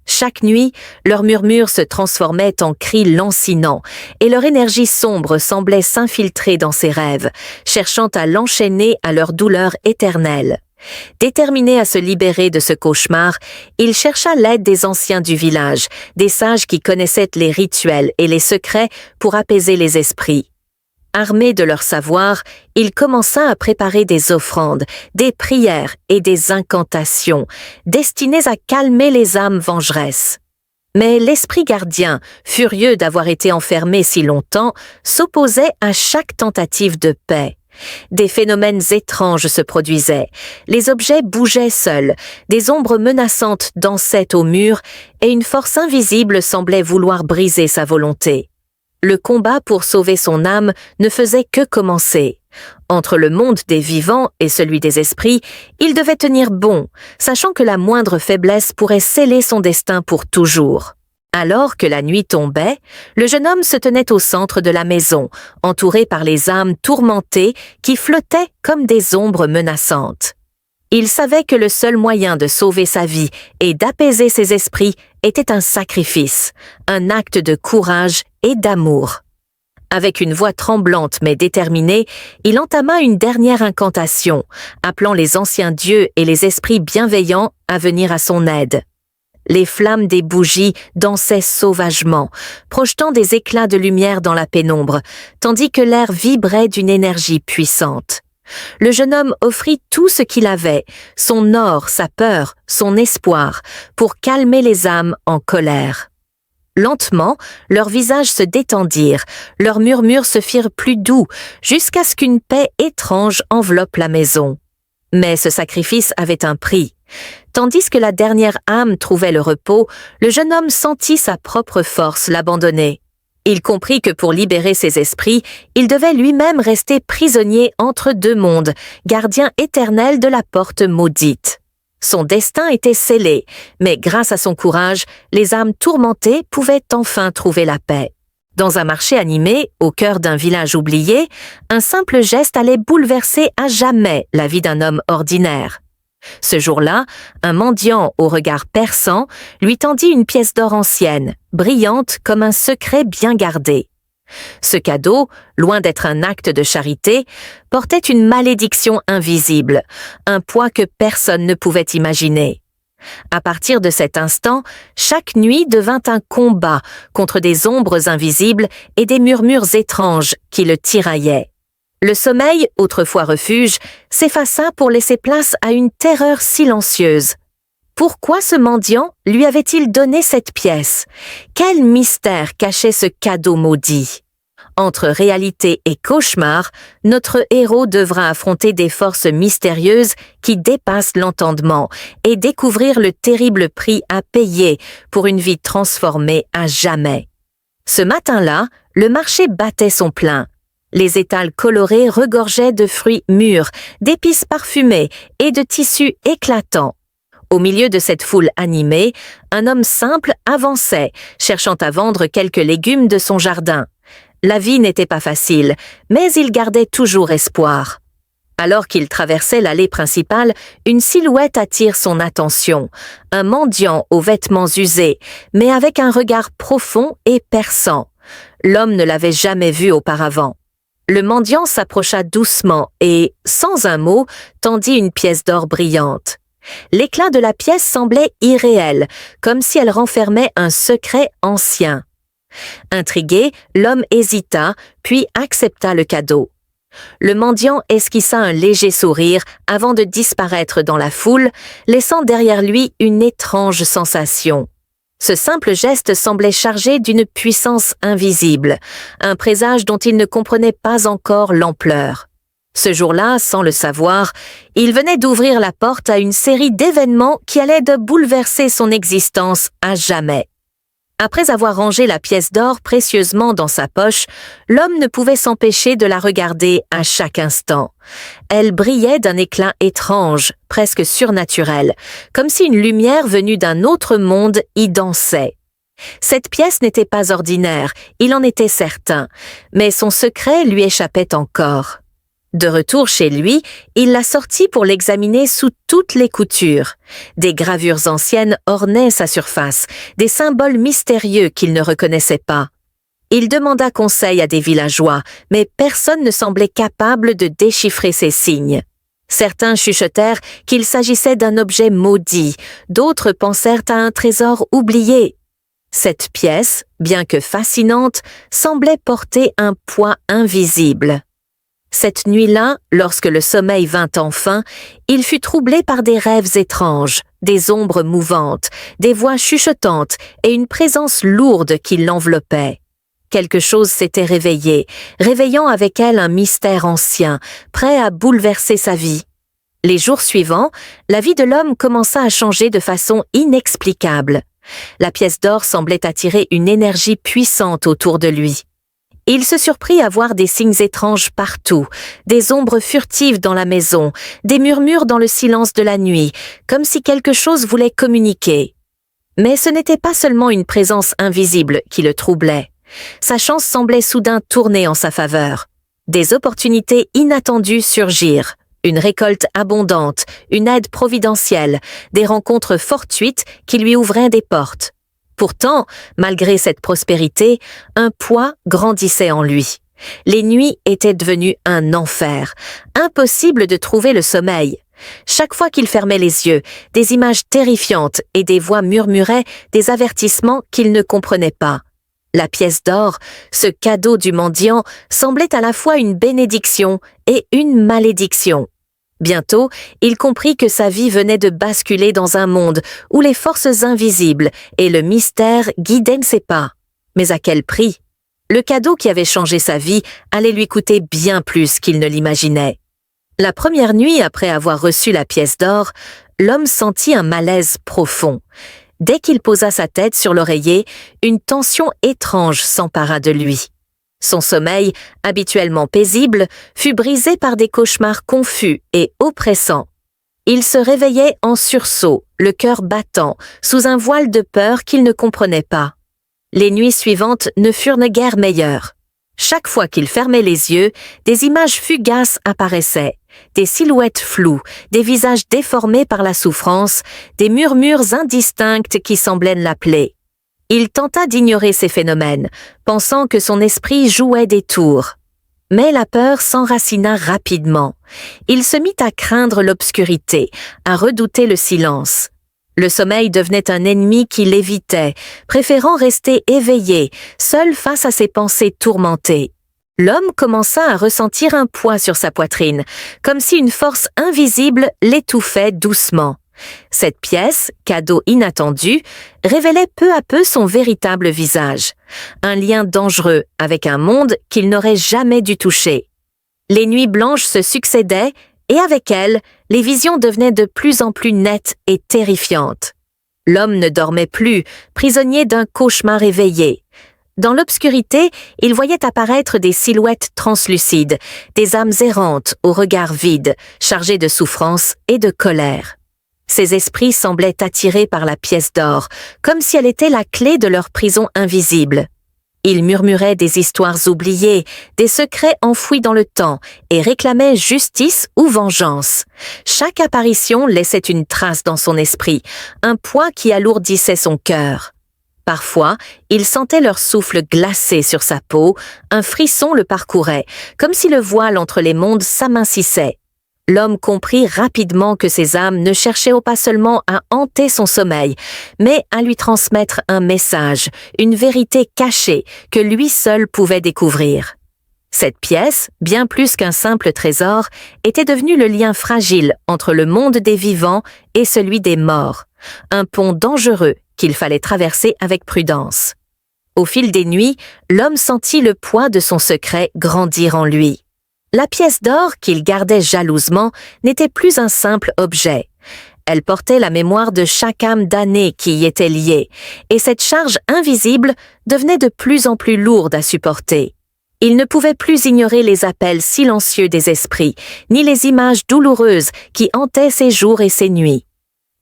Chaque nuit, leurs murmures se transformaient en cris lancinants, et leur énergie sombre semblait s'infiltrer dans ses rêves, cherchant à l'enchaîner à leur douleur éternelle. Déterminé à se libérer de ce cauchemar, il chercha l'aide des anciens du village, des sages qui connaissaient les rituels et les secrets pour apaiser les esprits. Armé de leur savoir, il commença à préparer des offrandes, des prières et des incantations, destinées à calmer les âmes vengeresses. Mais l'esprit gardien, furieux d'avoir été enfermé si longtemps, s'opposait à chaque tentative de paix. Des phénomènes étranges se produisaient, les objets bougeaient seuls, des ombres menaçantes dansaient aux murs et une force invisible semblait vouloir briser sa volonté. Le combat pour sauver son âme ne faisait que commencer. Entre le monde des vivants et celui des esprits, il devait tenir bon, sachant que la moindre faiblesse pourrait sceller son destin pour toujours. Alors que la nuit tombait, le jeune homme se tenait au centre de la maison, entouré par les âmes tourmentées qui flottaient comme des ombres menaçantes. Il savait que le seul moyen de sauver sa vie et d'apaiser ses esprits était un sacrifice, un acte de courage et d'amour. Avec une voix tremblante mais déterminée, il entama une dernière incantation, appelant les anciens dieux et les esprits bienveillants à venir à son aide. Les flammes des bougies dansaient sauvagement, projetant des éclats de lumière dans la pénombre, tandis que l'air vibrait d'une énergie puissante. Le jeune homme offrit tout ce qu'il avait, son or, sa peur, son espoir, pour calmer les âmes en colère. Lentement, leurs visages se détendirent, leurs murmures se firent plus doux, jusqu'à ce qu'une paix étrange enveloppe la maison. Mais ce sacrifice avait un prix. Tandis que la dernière âme trouvait le repos, le jeune homme sentit sa propre force l'abandonner. Il comprit que pour libérer ses esprits, il devait lui-même rester prisonnier entre deux mondes, gardien éternel de la porte maudite. Son destin était scellé, mais grâce à son courage, les âmes tourmentées pouvaient enfin trouver la paix. Dans un marché animé, au cœur d'un village oublié, un simple geste allait bouleverser à jamais la vie d'un homme ordinaire. Ce jour-là, un mendiant au regard perçant lui tendit une pièce d'or ancienne, brillante comme un secret bien gardé. Ce cadeau, loin d'être un acte de charité, portait une malédiction invisible, un poids que personne ne pouvait imaginer. À partir de cet instant, chaque nuit devint un combat contre des ombres invisibles et des murmures étranges qui le tiraillaient. Le sommeil, autrefois refuge, s'effaça pour laisser place à une terreur silencieuse. Pourquoi ce mendiant lui avait-il donné cette pièce? Quel mystère cachait ce cadeau maudit? Entre réalité et cauchemar, notre héros devra affronter des forces mystérieuses qui dépassent l'entendement et découvrir le terrible prix à payer pour une vie transformée à jamais. Ce matin-là, le marché battait son plein. Les étals colorés regorgeaient de fruits mûrs, d'épices parfumées et de tissus éclatants. Au milieu de cette foule animée, un homme simple avançait, cherchant à vendre quelques légumes de son jardin. La vie n'était pas facile, mais il gardait toujours espoir. Alors qu'il traversait l'allée principale, une silhouette attire son attention. Un mendiant aux vêtements usés, mais avec un regard profond et perçant. L'homme ne l'avait jamais vu auparavant. Le mendiant s'approcha doucement et, sans un mot, tendit une pièce d'or brillante. L'éclat de la pièce semblait irréel, comme si elle renfermait un secret ancien. Intrigué, l'homme hésita, puis accepta le cadeau. Le mendiant esquissa un léger sourire avant de disparaître dans la foule, laissant derrière lui une étrange sensation. Ce simple geste semblait chargé d'une puissance invisible, un présage dont il ne comprenait pas encore l'ampleur. Ce jour-là, sans le savoir, il venait d'ouvrir la porte à une série d'événements qui allaient de bouleverser son existence à jamais. Après avoir rangé la pièce d'or précieusement dans sa poche, l'homme ne pouvait s'empêcher de la regarder à chaque instant. Elle brillait d'un éclat étrange, presque surnaturel, comme si une lumière venue d'un autre monde y dansait. Cette pièce n'était pas ordinaire, il en était certain, mais son secret lui échappait encore. De retour chez lui, il la sortit pour l'examiner sous toutes les coutures. Des gravures anciennes ornaient sa surface, des symboles mystérieux qu'il ne reconnaissait pas. Il demanda conseil à des villageois, mais personne ne semblait capable de déchiffrer ces signes. Certains chuchotèrent qu'il s'agissait d'un objet maudit, d'autres pensèrent à un trésor oublié. Cette pièce, bien que fascinante, semblait porter un poids invisible. Cette nuit-là, lorsque le sommeil vint enfin, il fut troublé par des rêves étranges, des ombres mouvantes, des voix chuchotantes et une présence lourde qui l'enveloppait. Quelque chose s'était réveillé, réveillant avec elle un mystère ancien, prêt à bouleverser sa vie. Les jours suivants, la vie de l'homme commença à changer de façon inexplicable. La pièce d'or semblait attirer une énergie puissante autour de lui. Il se surprit à voir des signes étranges partout, des ombres furtives dans la maison, des murmures dans le silence de la nuit, comme si quelque chose voulait communiquer. Mais ce n'était pas seulement une présence invisible qui le troublait. Sa chance semblait soudain tourner en sa faveur. Des opportunités inattendues surgirent. Une récolte abondante, une aide providentielle, des rencontres fortuites qui lui ouvraient des portes. Pourtant, malgré cette prospérité, un poids grandissait en lui. Les nuits étaient devenues un enfer. Impossible de trouver le sommeil. Chaque fois qu'il fermait les yeux, des images terrifiantes et des voix murmuraient des avertissements qu'il ne comprenait pas. La pièce d'or, ce cadeau du mendiant, semblait à la fois une bénédiction et une malédiction. Bientôt, il comprit que sa vie venait de basculer dans un monde où les forces invisibles et le mystère guidaient ses pas. Mais à quel prix? Le cadeau qui avait changé sa vie allait lui coûter bien plus qu'il ne l'imaginait. La première nuit après avoir reçu la pièce d'or, l'homme sentit un malaise profond. Dès qu'il posa sa tête sur l'oreiller, une tension étrange s'empara de lui. Son sommeil, habituellement paisible, fut brisé par des cauchemars confus et oppressants. Il se réveillait en sursaut, le cœur battant, sous un voile de peur qu'il ne comprenait pas. Les nuits suivantes ne furent guère meilleures. Chaque fois qu'il fermait les yeux, des images fugaces apparaissaient, des silhouettes floues, des visages déformés par la souffrance, des murmures indistincts qui semblaient l'appeler. Il tenta d'ignorer ces phénomènes, pensant que son esprit jouait des tours. Mais la peur s'enracina rapidement. Il se mit à craindre l'obscurité, à redouter le silence. Le sommeil devenait un ennemi qui l'évitait, préférant rester éveillé, seul face à ses pensées tourmentées. L'homme commença à ressentir un poids sur sa poitrine, comme si une force invisible l'étouffait doucement. Cette pièce, cadeau inattendu, révélait peu à peu son véritable visage, un lien dangereux avec un monde qu'il n'aurait jamais dû toucher. Les nuits blanches se succédaient et avec elles, les visions devenaient de plus en plus nettes et terrifiantes. L'homme ne dormait plus, prisonnier d'un cauchemar éveillé. Dans l'obscurité, il voyait apparaître des silhouettes translucides, des âmes errantes au regard vide, chargées de souffrance et de colère. Ces esprits semblaient attirés par la pièce d'or, comme si elle était la clé de leur prison invisible. Ils murmuraient des histoires oubliées, des secrets enfouis dans le temps, et réclamaient justice ou vengeance. Chaque apparition laissait une trace dans son esprit, un poids qui alourdissait son cœur. Parfois, il sentait leur souffle glacé sur sa peau, un frisson le parcourait, comme si le voile entre les mondes s'amincissait. L'homme comprit rapidement que ces âmes ne cherchaient pas seulement à hanter son sommeil, mais à lui transmettre un message, une vérité cachée que lui seul pouvait découvrir. Cette pièce, bien plus qu'un simple trésor, était devenue le lien fragile entre le monde des vivants et celui des morts, un pont dangereux qu'il fallait traverser avec prudence. Au fil des nuits, l'homme sentit le poids de son secret grandir en lui. La pièce d'or qu'il gardait jalousement n'était plus un simple objet. Elle portait la mémoire de chaque âme damnée qui y était liée, et cette charge invisible devenait de plus en plus lourde à supporter. Il ne pouvait plus ignorer les appels silencieux des esprits, ni les images douloureuses qui hantaient ses jours et ses nuits.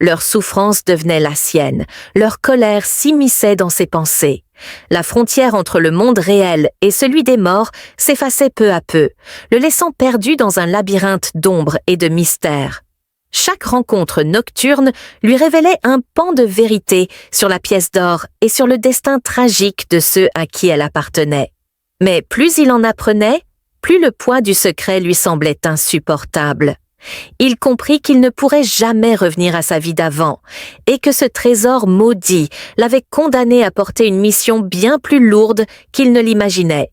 Leur souffrance devenait la sienne, leur colère s'immisçait dans ses pensées. La frontière entre le monde réel et celui des morts s'effaçait peu à peu, le laissant perdu dans un labyrinthe d'ombre et de mystère. Chaque rencontre nocturne lui révélait un pan de vérité sur la pièce d'or et sur le destin tragique de ceux à qui elle appartenait. Mais plus il en apprenait, plus le poids du secret lui semblait insupportable. Il comprit qu'il ne pourrait jamais revenir à sa vie d'avant, et que ce trésor maudit l'avait condamné à porter une mission bien plus lourde qu'il ne l'imaginait.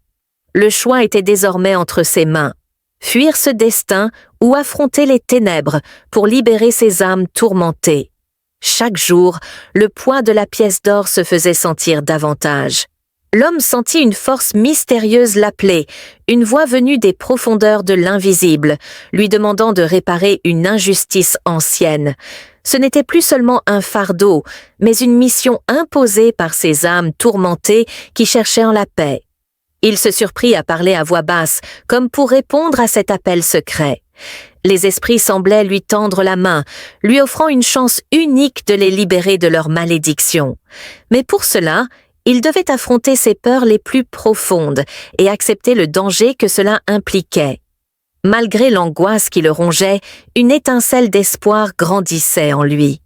Le choix était désormais entre ses mains, fuir ce destin ou affronter les ténèbres pour libérer ses âmes tourmentées. Chaque jour, le poids de la pièce d'or se faisait sentir davantage. L'homme sentit une force mystérieuse l'appeler, une voix venue des profondeurs de l'invisible, lui demandant de réparer une injustice ancienne. Ce n'était plus seulement un fardeau, mais une mission imposée par ces âmes tourmentées qui cherchaient en la paix. Il se surprit à parler à voix basse, comme pour répondre à cet appel secret. Les esprits semblaient lui tendre la main, lui offrant une chance unique de les libérer de leur malédiction. Mais pour cela, il devait affronter ses peurs les plus profondes et accepter le danger que cela impliquait. Malgré l'angoisse qui le rongeait, une étincelle d'espoir grandissait en lui.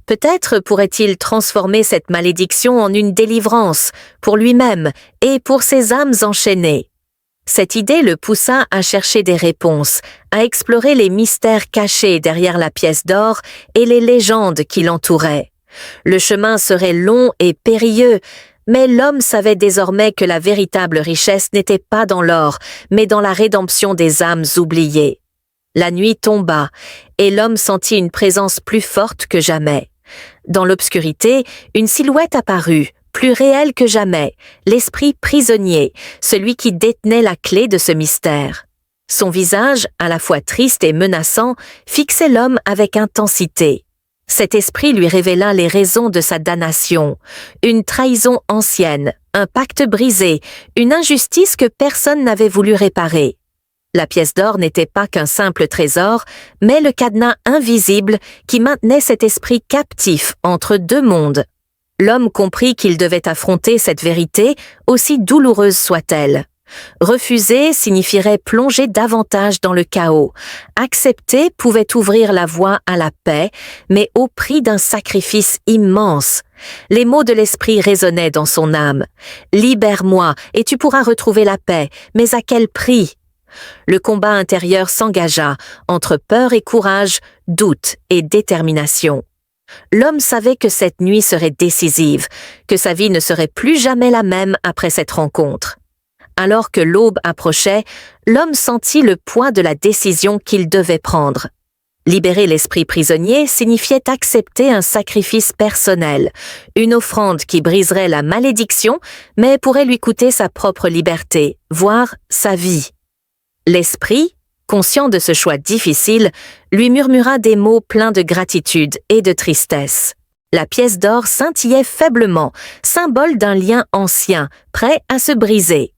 Peut-être pourrait-il transformer cette malédiction en une délivrance, pour lui-même et pour ses âmes enchaînées. Cette idée le poussa à chercher des réponses, à explorer les mystères cachés derrière la pièce d'or et les légendes qui l'entouraient. Le chemin serait long et périlleux, mais l'homme savait désormais que la véritable richesse n'était pas dans l'or, mais dans la rédemption des âmes oubliées. La nuit tomba, et l'homme sentit une présence plus forte que jamais. Dans l'obscurité, une silhouette apparut, plus réelle que jamais, l'esprit prisonnier, celui qui détenait la clé de ce mystère. Son visage, à la fois triste et menaçant, fixait l'homme avec intensité. Cet esprit lui révéla les raisons de sa damnation, une trahison ancienne, un pacte brisé, une injustice que personne n'avait voulu réparer. La pièce d'or n'était pas qu'un simple trésor, mais le cadenas invisible qui maintenait cet esprit captif entre deux mondes. L'homme comprit qu'il devait affronter cette vérité, aussi douloureuse soit-elle. Refuser signifierait plonger davantage dans le chaos. Accepter pouvait ouvrir la voie à la paix, mais au prix d'un sacrifice immense. Les mots de l'esprit résonnaient dans son âme. « Libère-moi et tu pourras retrouver la paix, mais à quel prix ?» Le combat intérieur s'engagea entre peur et courage, doute et détermination. L'homme savait que cette nuit serait décisive, que sa vie ne serait plus jamais la même après cette rencontre. Alors que l'aube approchait, l'homme sentit le poids de la décision qu'il devait prendre. Libérer l'esprit prisonnier signifiait accepter un sacrifice personnel, une offrande qui briserait la malédiction, mais pourrait lui coûter sa propre liberté, voire sa vie. L'esprit, conscient de ce choix difficile, lui murmura des mots pleins de gratitude et de tristesse. La pièce d'or scintillait faiblement, symbole d'un lien ancien, prêt à se briser.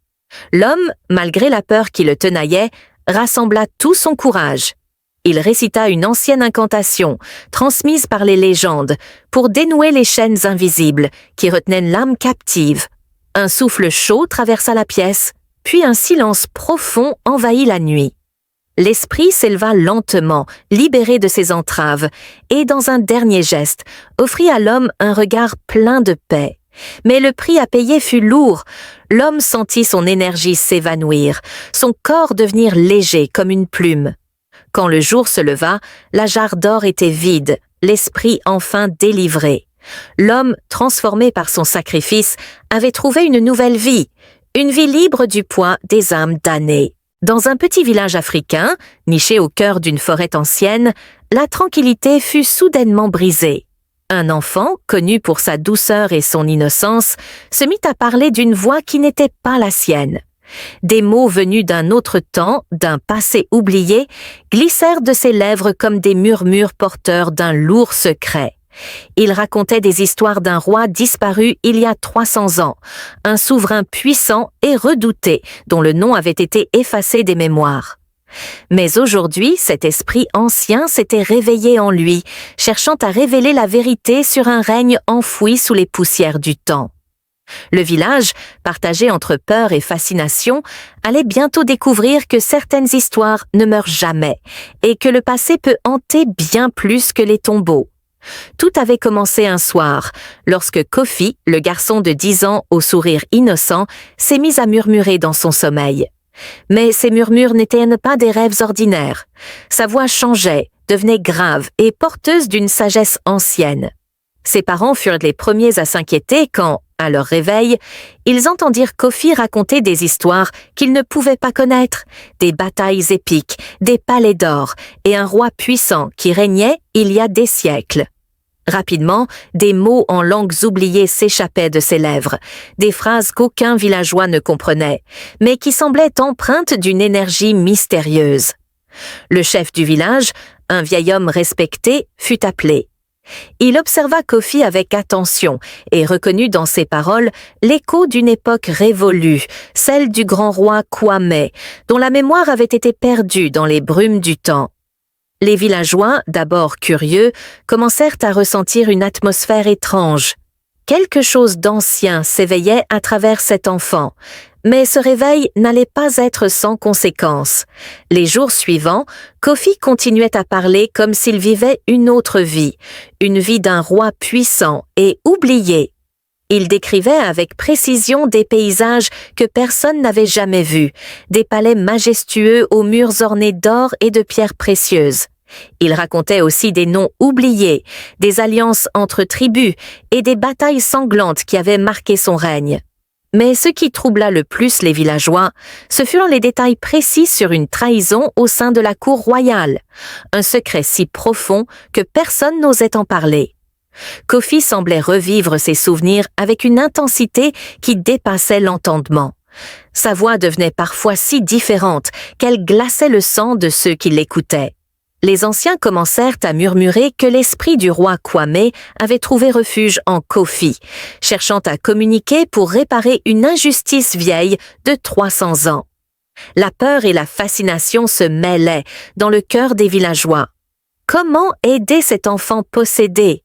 L'homme, malgré la peur qui le tenaillait, rassembla tout son courage. Il récita une ancienne incantation, transmise par les légendes, pour dénouer les chaînes invisibles qui retenaient l'âme captive. Un souffle chaud traversa la pièce, puis un silence profond envahit la nuit. L'esprit s'éleva lentement, libéré de ses entraves, et dans un dernier geste, offrit à l'homme un regard plein de paix. Mais le prix à payer fut lourd. L'homme sentit son énergie s'évanouir, son corps devenir léger comme une plume. Quand le jour se leva, la jarre d'or était vide, l'esprit enfin délivré. L'homme, transformé par son sacrifice, avait trouvé une nouvelle vie, une vie libre du poids des âmes damnées. Dans un petit village africain, niché au cœur d'une forêt ancienne, la tranquillité fut soudainement brisée. Un enfant, connu pour sa douceur et son innocence, se mit à parler d'une voix qui n'était pas la sienne. Des mots venus d'un autre temps, d'un passé oublié, glissèrent de ses lèvres comme des murmures porteurs d'un lourd secret. Il racontait des histoires d'un roi disparu il y a 300 ans, un souverain puissant et redouté dont le nom avait été effacé des mémoires. Mais aujourd'hui, cet esprit ancien s'était réveillé en lui, cherchant à révéler la vérité sur un règne enfoui sous les poussières du temps. Le village, partagé entre peur et fascination, allait bientôt découvrir que certaines histoires ne meurent jamais et que le passé peut hanter bien plus que les tombeaux. Tout avait commencé un soir, lorsque Kofi, le garçon de 10 ans au sourire innocent, s'est mis à murmurer dans son sommeil. Mais ces murmures n'étaient pas des rêves ordinaires. Sa voix changeait, devenait grave et porteuse d'une sagesse ancienne. Ses parents furent les premiers à s'inquiéter quand, à leur réveil, ils entendirent Kofi raconter des histoires qu'ils ne pouvaient pas connaître, des batailles épiques, des palais d'or et un roi puissant qui régnait il y a des siècles. Rapidement, des mots en langues oubliées s'échappaient de ses lèvres, des phrases qu'aucun villageois ne comprenait, mais qui semblaient empreintes d'une énergie mystérieuse. Le chef du village, un vieil homme respecté, fut appelé. Il observa Kofi avec attention et reconnut dans ses paroles l'écho d'une époque révolue, celle du grand roi Kwame, dont la mémoire avait été perdue dans les brumes du temps. Les villageois, d'abord curieux, commencèrent à ressentir une atmosphère étrange. Quelque chose d'ancien s'éveillait à travers cet enfant, mais ce réveil n'allait pas être sans conséquences. Les jours suivants, Kofi continuait à parler comme s'il vivait une autre vie, une vie d'un roi puissant et oublié. Il décrivait avec précision des paysages que personne n'avait jamais vus, des palais majestueux aux murs ornés d'or et de pierres précieuses. Il racontait aussi des noms oubliés, des alliances entre tribus et des batailles sanglantes qui avaient marqué son règne. Mais ce qui troubla le plus les villageois, ce furent les détails précis sur une trahison au sein de la cour royale, un secret si profond que personne n'osait en parler. Kofi semblait revivre ses souvenirs avec une intensité qui dépassait l'entendement. Sa voix devenait parfois si différente qu'elle glaçait le sang de ceux qui l'écoutaient. Les anciens commencèrent à murmurer que l'esprit du roi Kwame avait trouvé refuge en Kofi, cherchant à communiquer pour réparer une injustice vieille de 300 ans. La peur et la fascination se mêlaient dans le cœur des villageois. Comment aider cet enfant possédé?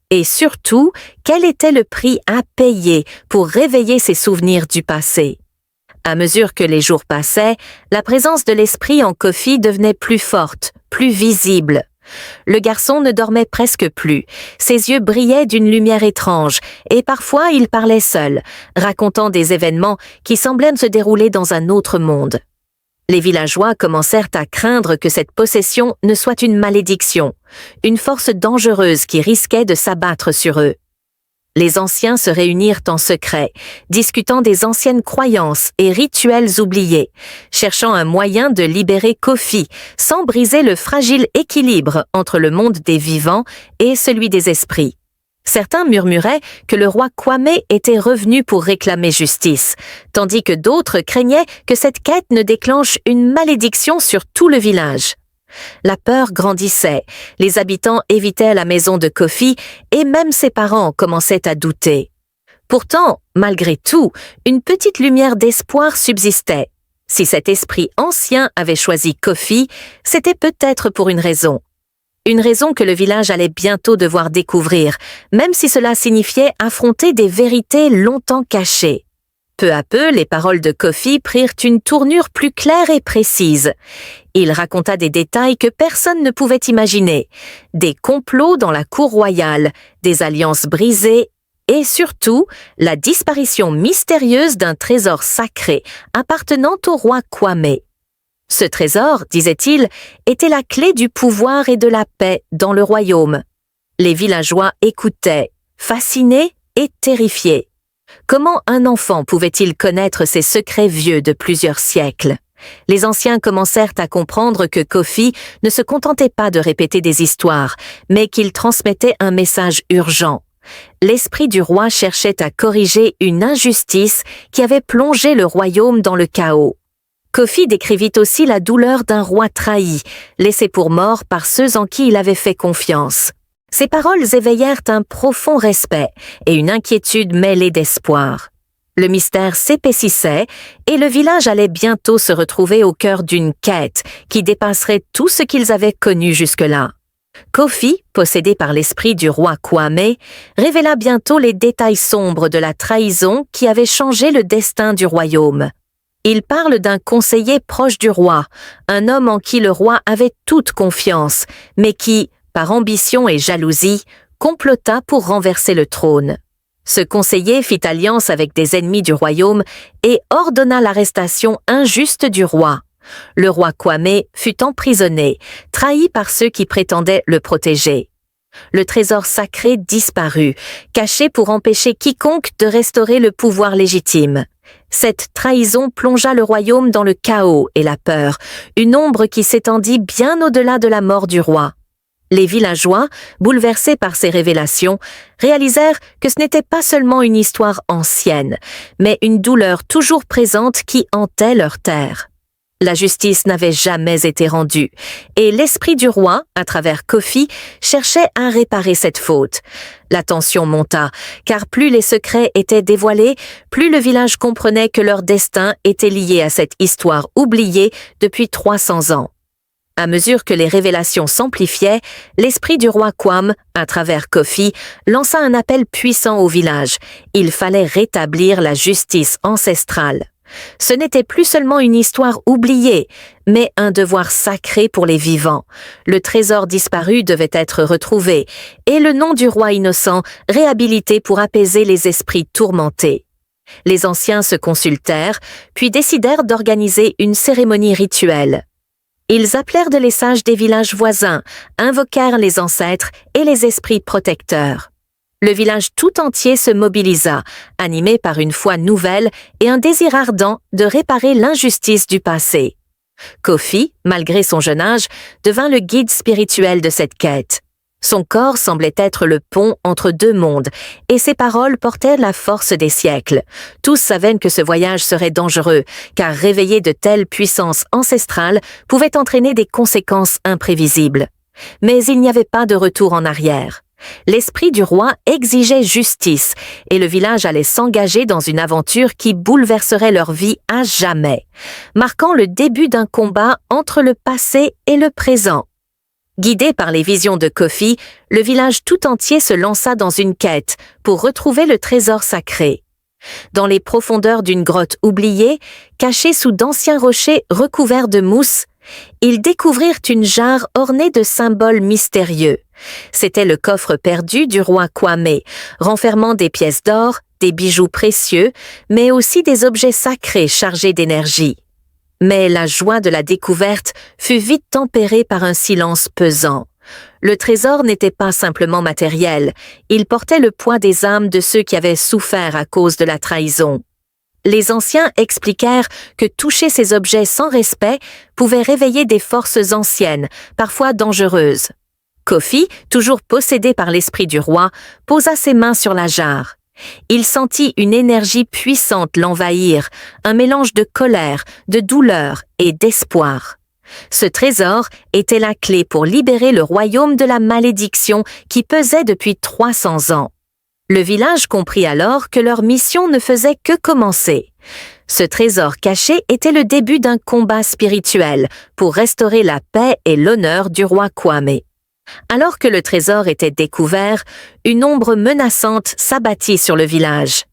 Et surtout, quel était le prix à payer pour réveiller ses souvenirs du passé? À mesure que les jours passaient, la présence de l'esprit en Kofi devenait plus forte, plus visible. Le garçon ne dormait presque plus, ses yeux brillaient d'une lumière étrange, et parfois il parlait seul, racontant des événements qui semblaient se dérouler dans un autre monde. Les villageois commencèrent à craindre que cette possession ne soit une malédiction, une force dangereuse qui risquait de s'abattre sur eux. Les anciens se réunirent en secret, discutant des anciennes croyances et rituels oubliés, cherchant un moyen de libérer Kofi sans briser le fragile équilibre entre le monde des vivants et celui des esprits. Certains murmuraient que le roi Kwame était revenu pour réclamer justice, tandis que d'autres craignaient que cette quête ne déclenche une malédiction sur tout le village. La peur grandissait, les habitants évitaient la maison de Kofi et même ses parents commençaient à douter. Pourtant, malgré tout, une petite lumière d'espoir subsistait. Si cet esprit ancien avait choisi Kofi, c'était peut-être pour une raison. Une raison que le village allait bientôt devoir découvrir, même si cela signifiait affronter des vérités longtemps cachées. Peu à peu, les paroles de Kofi prirent une tournure plus claire et précise. Il raconta des détails que personne ne pouvait imaginer, des complots dans la cour royale, des alliances brisées et surtout la disparition mystérieuse d'un trésor sacré appartenant au roi Kwame. Ce trésor, disait-il, était la clé du pouvoir et de la paix dans le royaume. Les villageois écoutaient, fascinés et terrifiés. Comment un enfant pouvait-il connaître ces secrets vieux de plusieurs siècles? Les anciens commencèrent à comprendre que Kofi ne se contentait pas de répéter des histoires, mais qu'il transmettait un message urgent. L'esprit du roi cherchait à corriger une injustice qui avait plongé le royaume dans le chaos. Kofi décrivit aussi la douleur d'un roi trahi, laissé pour mort par ceux en qui il avait fait confiance. Ces paroles éveillèrent un profond respect et une inquiétude mêlée d'espoir. Le mystère s'épaississait et le village allait bientôt se retrouver au cœur d'une quête qui dépasserait tout ce qu'ils avaient connu jusque-là. Kofi, possédé par l'esprit du roi Kwame, révéla bientôt les détails sombres de la trahison qui avait changé le destin du royaume. Il parle d'un conseiller proche du roi, un homme en qui le roi avait toute confiance, mais qui, par ambition et jalousie, complota pour renverser le trône. Ce conseiller fit alliance avec des ennemis du royaume et ordonna l'arrestation injuste du roi. Le roi Kwame fut emprisonné, trahi par ceux qui prétendaient le protéger. Le trésor sacré disparut, caché pour empêcher quiconque de restaurer le pouvoir légitime. Cette trahison plongea le royaume dans le chaos et la peur, une ombre qui s'étendit bien au-delà de la mort du roi. Les villageois, bouleversés par ces révélations, réalisèrent que ce n'était pas seulement une histoire ancienne, mais une douleur toujours présente qui hantait leur terre. La justice n'avait jamais été rendue, et l'esprit du roi, à travers Kofi, cherchait à réparer cette faute. La tension monta, car plus les secrets étaient dévoilés, plus le village comprenait que leur destin était lié à cette histoire oubliée depuis 300 ans. À mesure que les révélations s'amplifiaient, l'esprit du roi Kwame, à travers Kofi, lança un appel puissant au village. Il fallait rétablir la justice ancestrale. Ce n'était plus seulement une histoire oubliée, mais un devoir sacré pour les vivants. Le trésor disparu devait être retrouvé, et le nom du roi innocent réhabilité pour apaiser les esprits tourmentés. Les anciens se consultèrent, puis décidèrent d'organiser une cérémonie rituelle. Ils appelèrent les sages des villages voisins, invoquèrent les ancêtres et les esprits protecteurs. Le village tout entier se mobilisa, animé par une foi nouvelle et un désir ardent de réparer l'injustice du passé. Kofi, malgré son jeune âge, devint le guide spirituel de cette quête. Son corps semblait être le pont entre deux mondes, et ses paroles portaient la force des siècles. Tous savaient que ce voyage serait dangereux, car réveiller de telles puissances ancestrales pouvait entraîner des conséquences imprévisibles. Mais il n'y avait pas de retour en arrière. L'esprit du roi exigeait justice, et le village allait s'engager dans une aventure qui bouleverserait leur vie à jamais, marquant le début d'un combat entre le passé et le présent. Guidé par les visions de Kofi, le village tout entier se lança dans une quête pour retrouver le trésor sacré. Dans les profondeurs d'une grotte oubliée, cachée sous d'anciens rochers recouverts de mousse, ils découvrirent une jarre ornée de symboles mystérieux. C'était le coffre perdu du roi Kwame, renfermant des pièces d'or, des bijoux précieux, mais aussi des objets sacrés chargés d'énergie. Mais la joie de la découverte fut vite tempérée par un silence pesant. Le trésor n'était pas simplement matériel, il portait le poids des âmes de ceux qui avaient souffert à cause de la trahison. Les anciens expliquèrent que toucher ces objets sans respect pouvait réveiller des forces anciennes, parfois dangereuses. Kofi, toujours possédé par l'esprit du roi, posa ses mains sur la jarre. Il sentit une énergie puissante l'envahir, un mélange de colère, de douleur et d'espoir. Ce trésor était la clé pour libérer le royaume de la malédiction qui pesait depuis 300 ans. Le village comprit alors que leur mission ne faisait que commencer. Ce trésor caché était le début d'un combat spirituel pour restaurer la paix et l'honneur du roi Kwame. Alors que le trésor était découvert, une ombre menaçante s'abattit sur le village.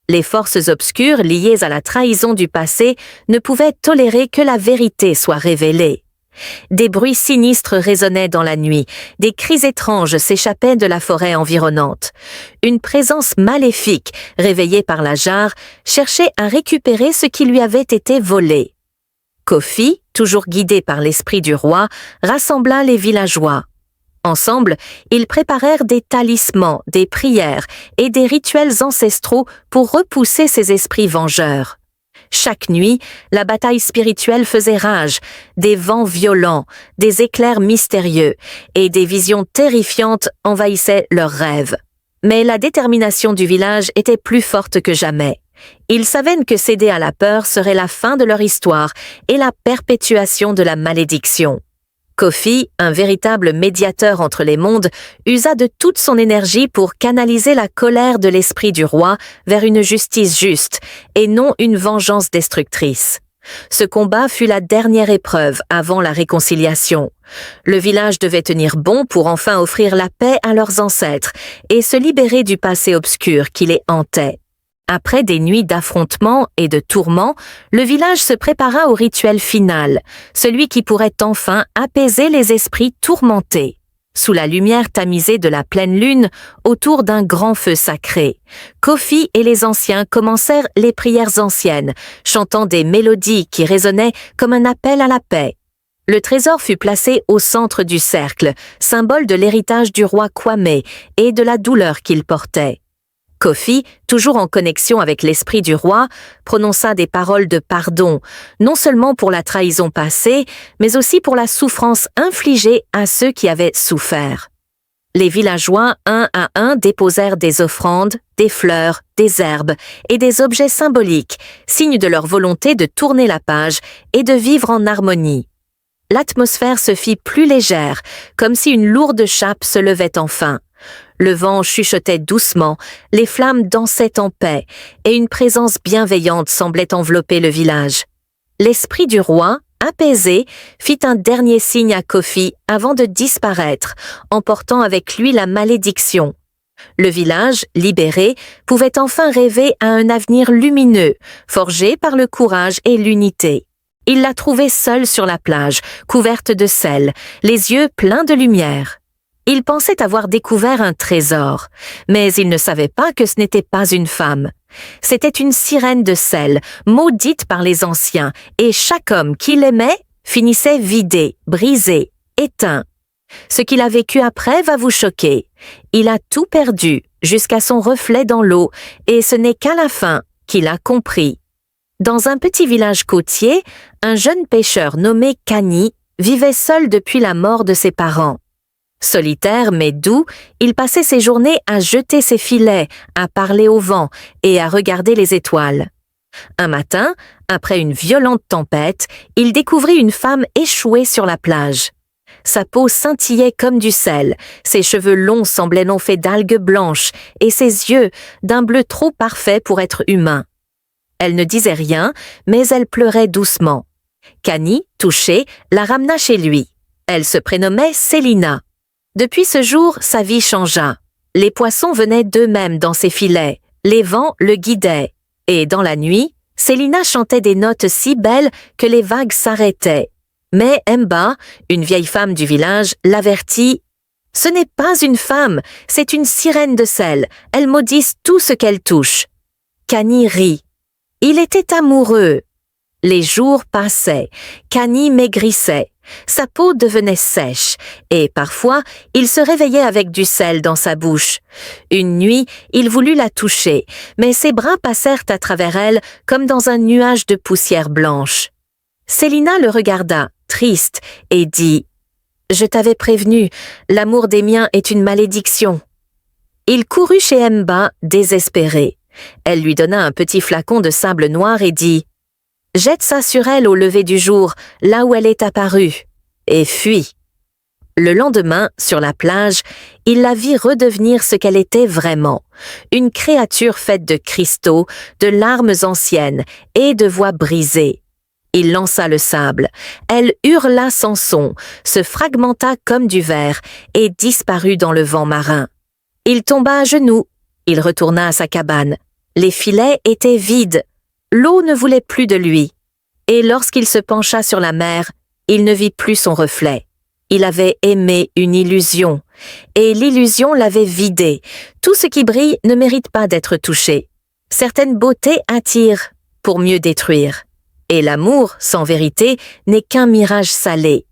Les forces obscures liées à la trahison du passé ne pouvaient tolérer que la vérité soit révélée. Des bruits sinistres résonnaient dans la nuit, des cris étranges s'échappaient de la forêt environnante. Une présence maléfique, réveillée par la jarre, cherchait à récupérer ce qui lui avait été volé. Kofi, toujours guidé par l'esprit du roi, rassembla les villageois. Ensemble, ils préparèrent des talismans, des prières et des rituels ancestraux pour repousser ces esprits vengeurs. Chaque nuit, la bataille spirituelle faisait rage, des vents violents, des éclairs mystérieux et des visions terrifiantes envahissaient leurs rêves. Mais la détermination du village était plus forte que jamais. Ils savaient que céder à la peur serait la fin de leur histoire et la perpétuation de la malédiction. Kofi, un véritable médiateur entre les mondes, usa de toute son énergie pour canaliser la colère de l'esprit du roi vers une justice juste et non une vengeance destructrice. Ce combat fut la dernière épreuve avant la réconciliation. Le village devait tenir bon pour enfin offrir la paix à leurs ancêtres et se libérer du passé obscur qui les hantait. Après des nuits d'affrontements et de tourments, le village se prépara au rituel final, celui qui pourrait enfin apaiser les esprits tourmentés. Sous la lumière tamisée de la pleine lune, autour d'un grand feu sacré, Kofi et les anciens commencèrent les prières anciennes, chantant des mélodies qui résonnaient comme un appel à la paix. Le trésor fut placé au centre du cercle, symbole de l'héritage du roi Kwame et de la douleur qu'il portait. Kofi, toujours en connexion avec l'esprit du roi, prononça des paroles de pardon, non seulement pour la trahison passée, mais aussi pour la souffrance infligée à ceux qui avaient souffert. Les villageois, un à un, déposèrent des offrandes, des fleurs, des herbes et des objets symboliques, signe de leur volonté de tourner la page et de vivre en harmonie. L'atmosphère se fit plus légère, comme si une lourde chape se levait enfin. Le vent chuchotait doucement, les flammes dansaient en paix, et une présence bienveillante semblait envelopper le village. L'esprit du roi, apaisé, fit un dernier signe à Kofi avant de disparaître, emportant avec lui la malédiction. Le village, libéré, pouvait enfin rêver à un avenir lumineux, forgé par le courage et l'unité. Il la trouvait seule sur la plage, couverte de sel, les yeux pleins de lumière. Il pensait avoir découvert un trésor, mais il ne savait pas que ce n'était pas une femme. C'était une sirène de sel, maudite par les anciens, et chaque homme qui l'aimait finissait vidé, brisé, éteint. Ce qu'il a vécu après va vous choquer. Il a tout perdu, jusqu'à son reflet dans l'eau, et ce n'est qu'à la fin qu'il a compris. Dans un petit village côtier, un jeune pêcheur nommé Kani vivait seul depuis la mort de ses parents. Solitaire mais doux, il passait ses journées à jeter ses filets, à parler au vent et à regarder les étoiles. Un matin, après une violente tempête, il découvrit une femme échouée sur la plage. Sa peau scintillait comme du sel, ses cheveux longs semblaient non faits d'algues blanches et ses yeux d'un bleu trop parfait pour être humain. Elle ne disait rien, mais elle pleurait doucement. Kani, touché, la ramena chez lui. Elle se prénommait Célina. Depuis ce jour, sa vie changea. Les poissons venaient d'eux-mêmes dans ses filets, les vents le guidaient. Et dans la nuit, Célina chantait des notes si belles que les vagues s'arrêtaient. Mais Mba, une vieille femme du village, l'avertit « Ce n'est pas une femme, c'est une sirène de sel, elle maudisse tout ce qu'elle touche. » Kani rit. Il était amoureux. Les jours passaient, Kani maigrissait, sa peau devenait sèche, et parfois il se réveillait avec du sel dans sa bouche. Une nuit, il voulut la toucher, mais ses bras passèrent à travers elle comme dans un nuage de poussière blanche. Célina le regarda, triste, et dit « Je t'avais prévenu, l'amour des miens est une malédiction. » Il courut chez Mba, désespéré. Elle lui donna un petit flacon de sable noir et dit « Jette ça sur elle au lever du jour, là où elle est apparue, et fuis. » Le lendemain, sur la plage, il la vit redevenir ce qu'elle était vraiment, une créature faite de cristaux, de larmes anciennes et de voix brisées. Il lança le sable, elle hurla sans son, se fragmenta comme du verre et disparut dans le vent marin. Il tomba à genoux, il retourna à sa cabane. Les filets étaient vides, l'eau ne voulait plus de lui. Et lorsqu'il se pencha sur la mer, il ne vit plus son reflet. Il avait aimé une illusion, et l'illusion l'avait vidé. Tout ce qui brille ne mérite pas d'être touché. Certaines beautés attirent pour mieux détruire. Et l'amour, sans vérité, n'est qu'un mirage salé.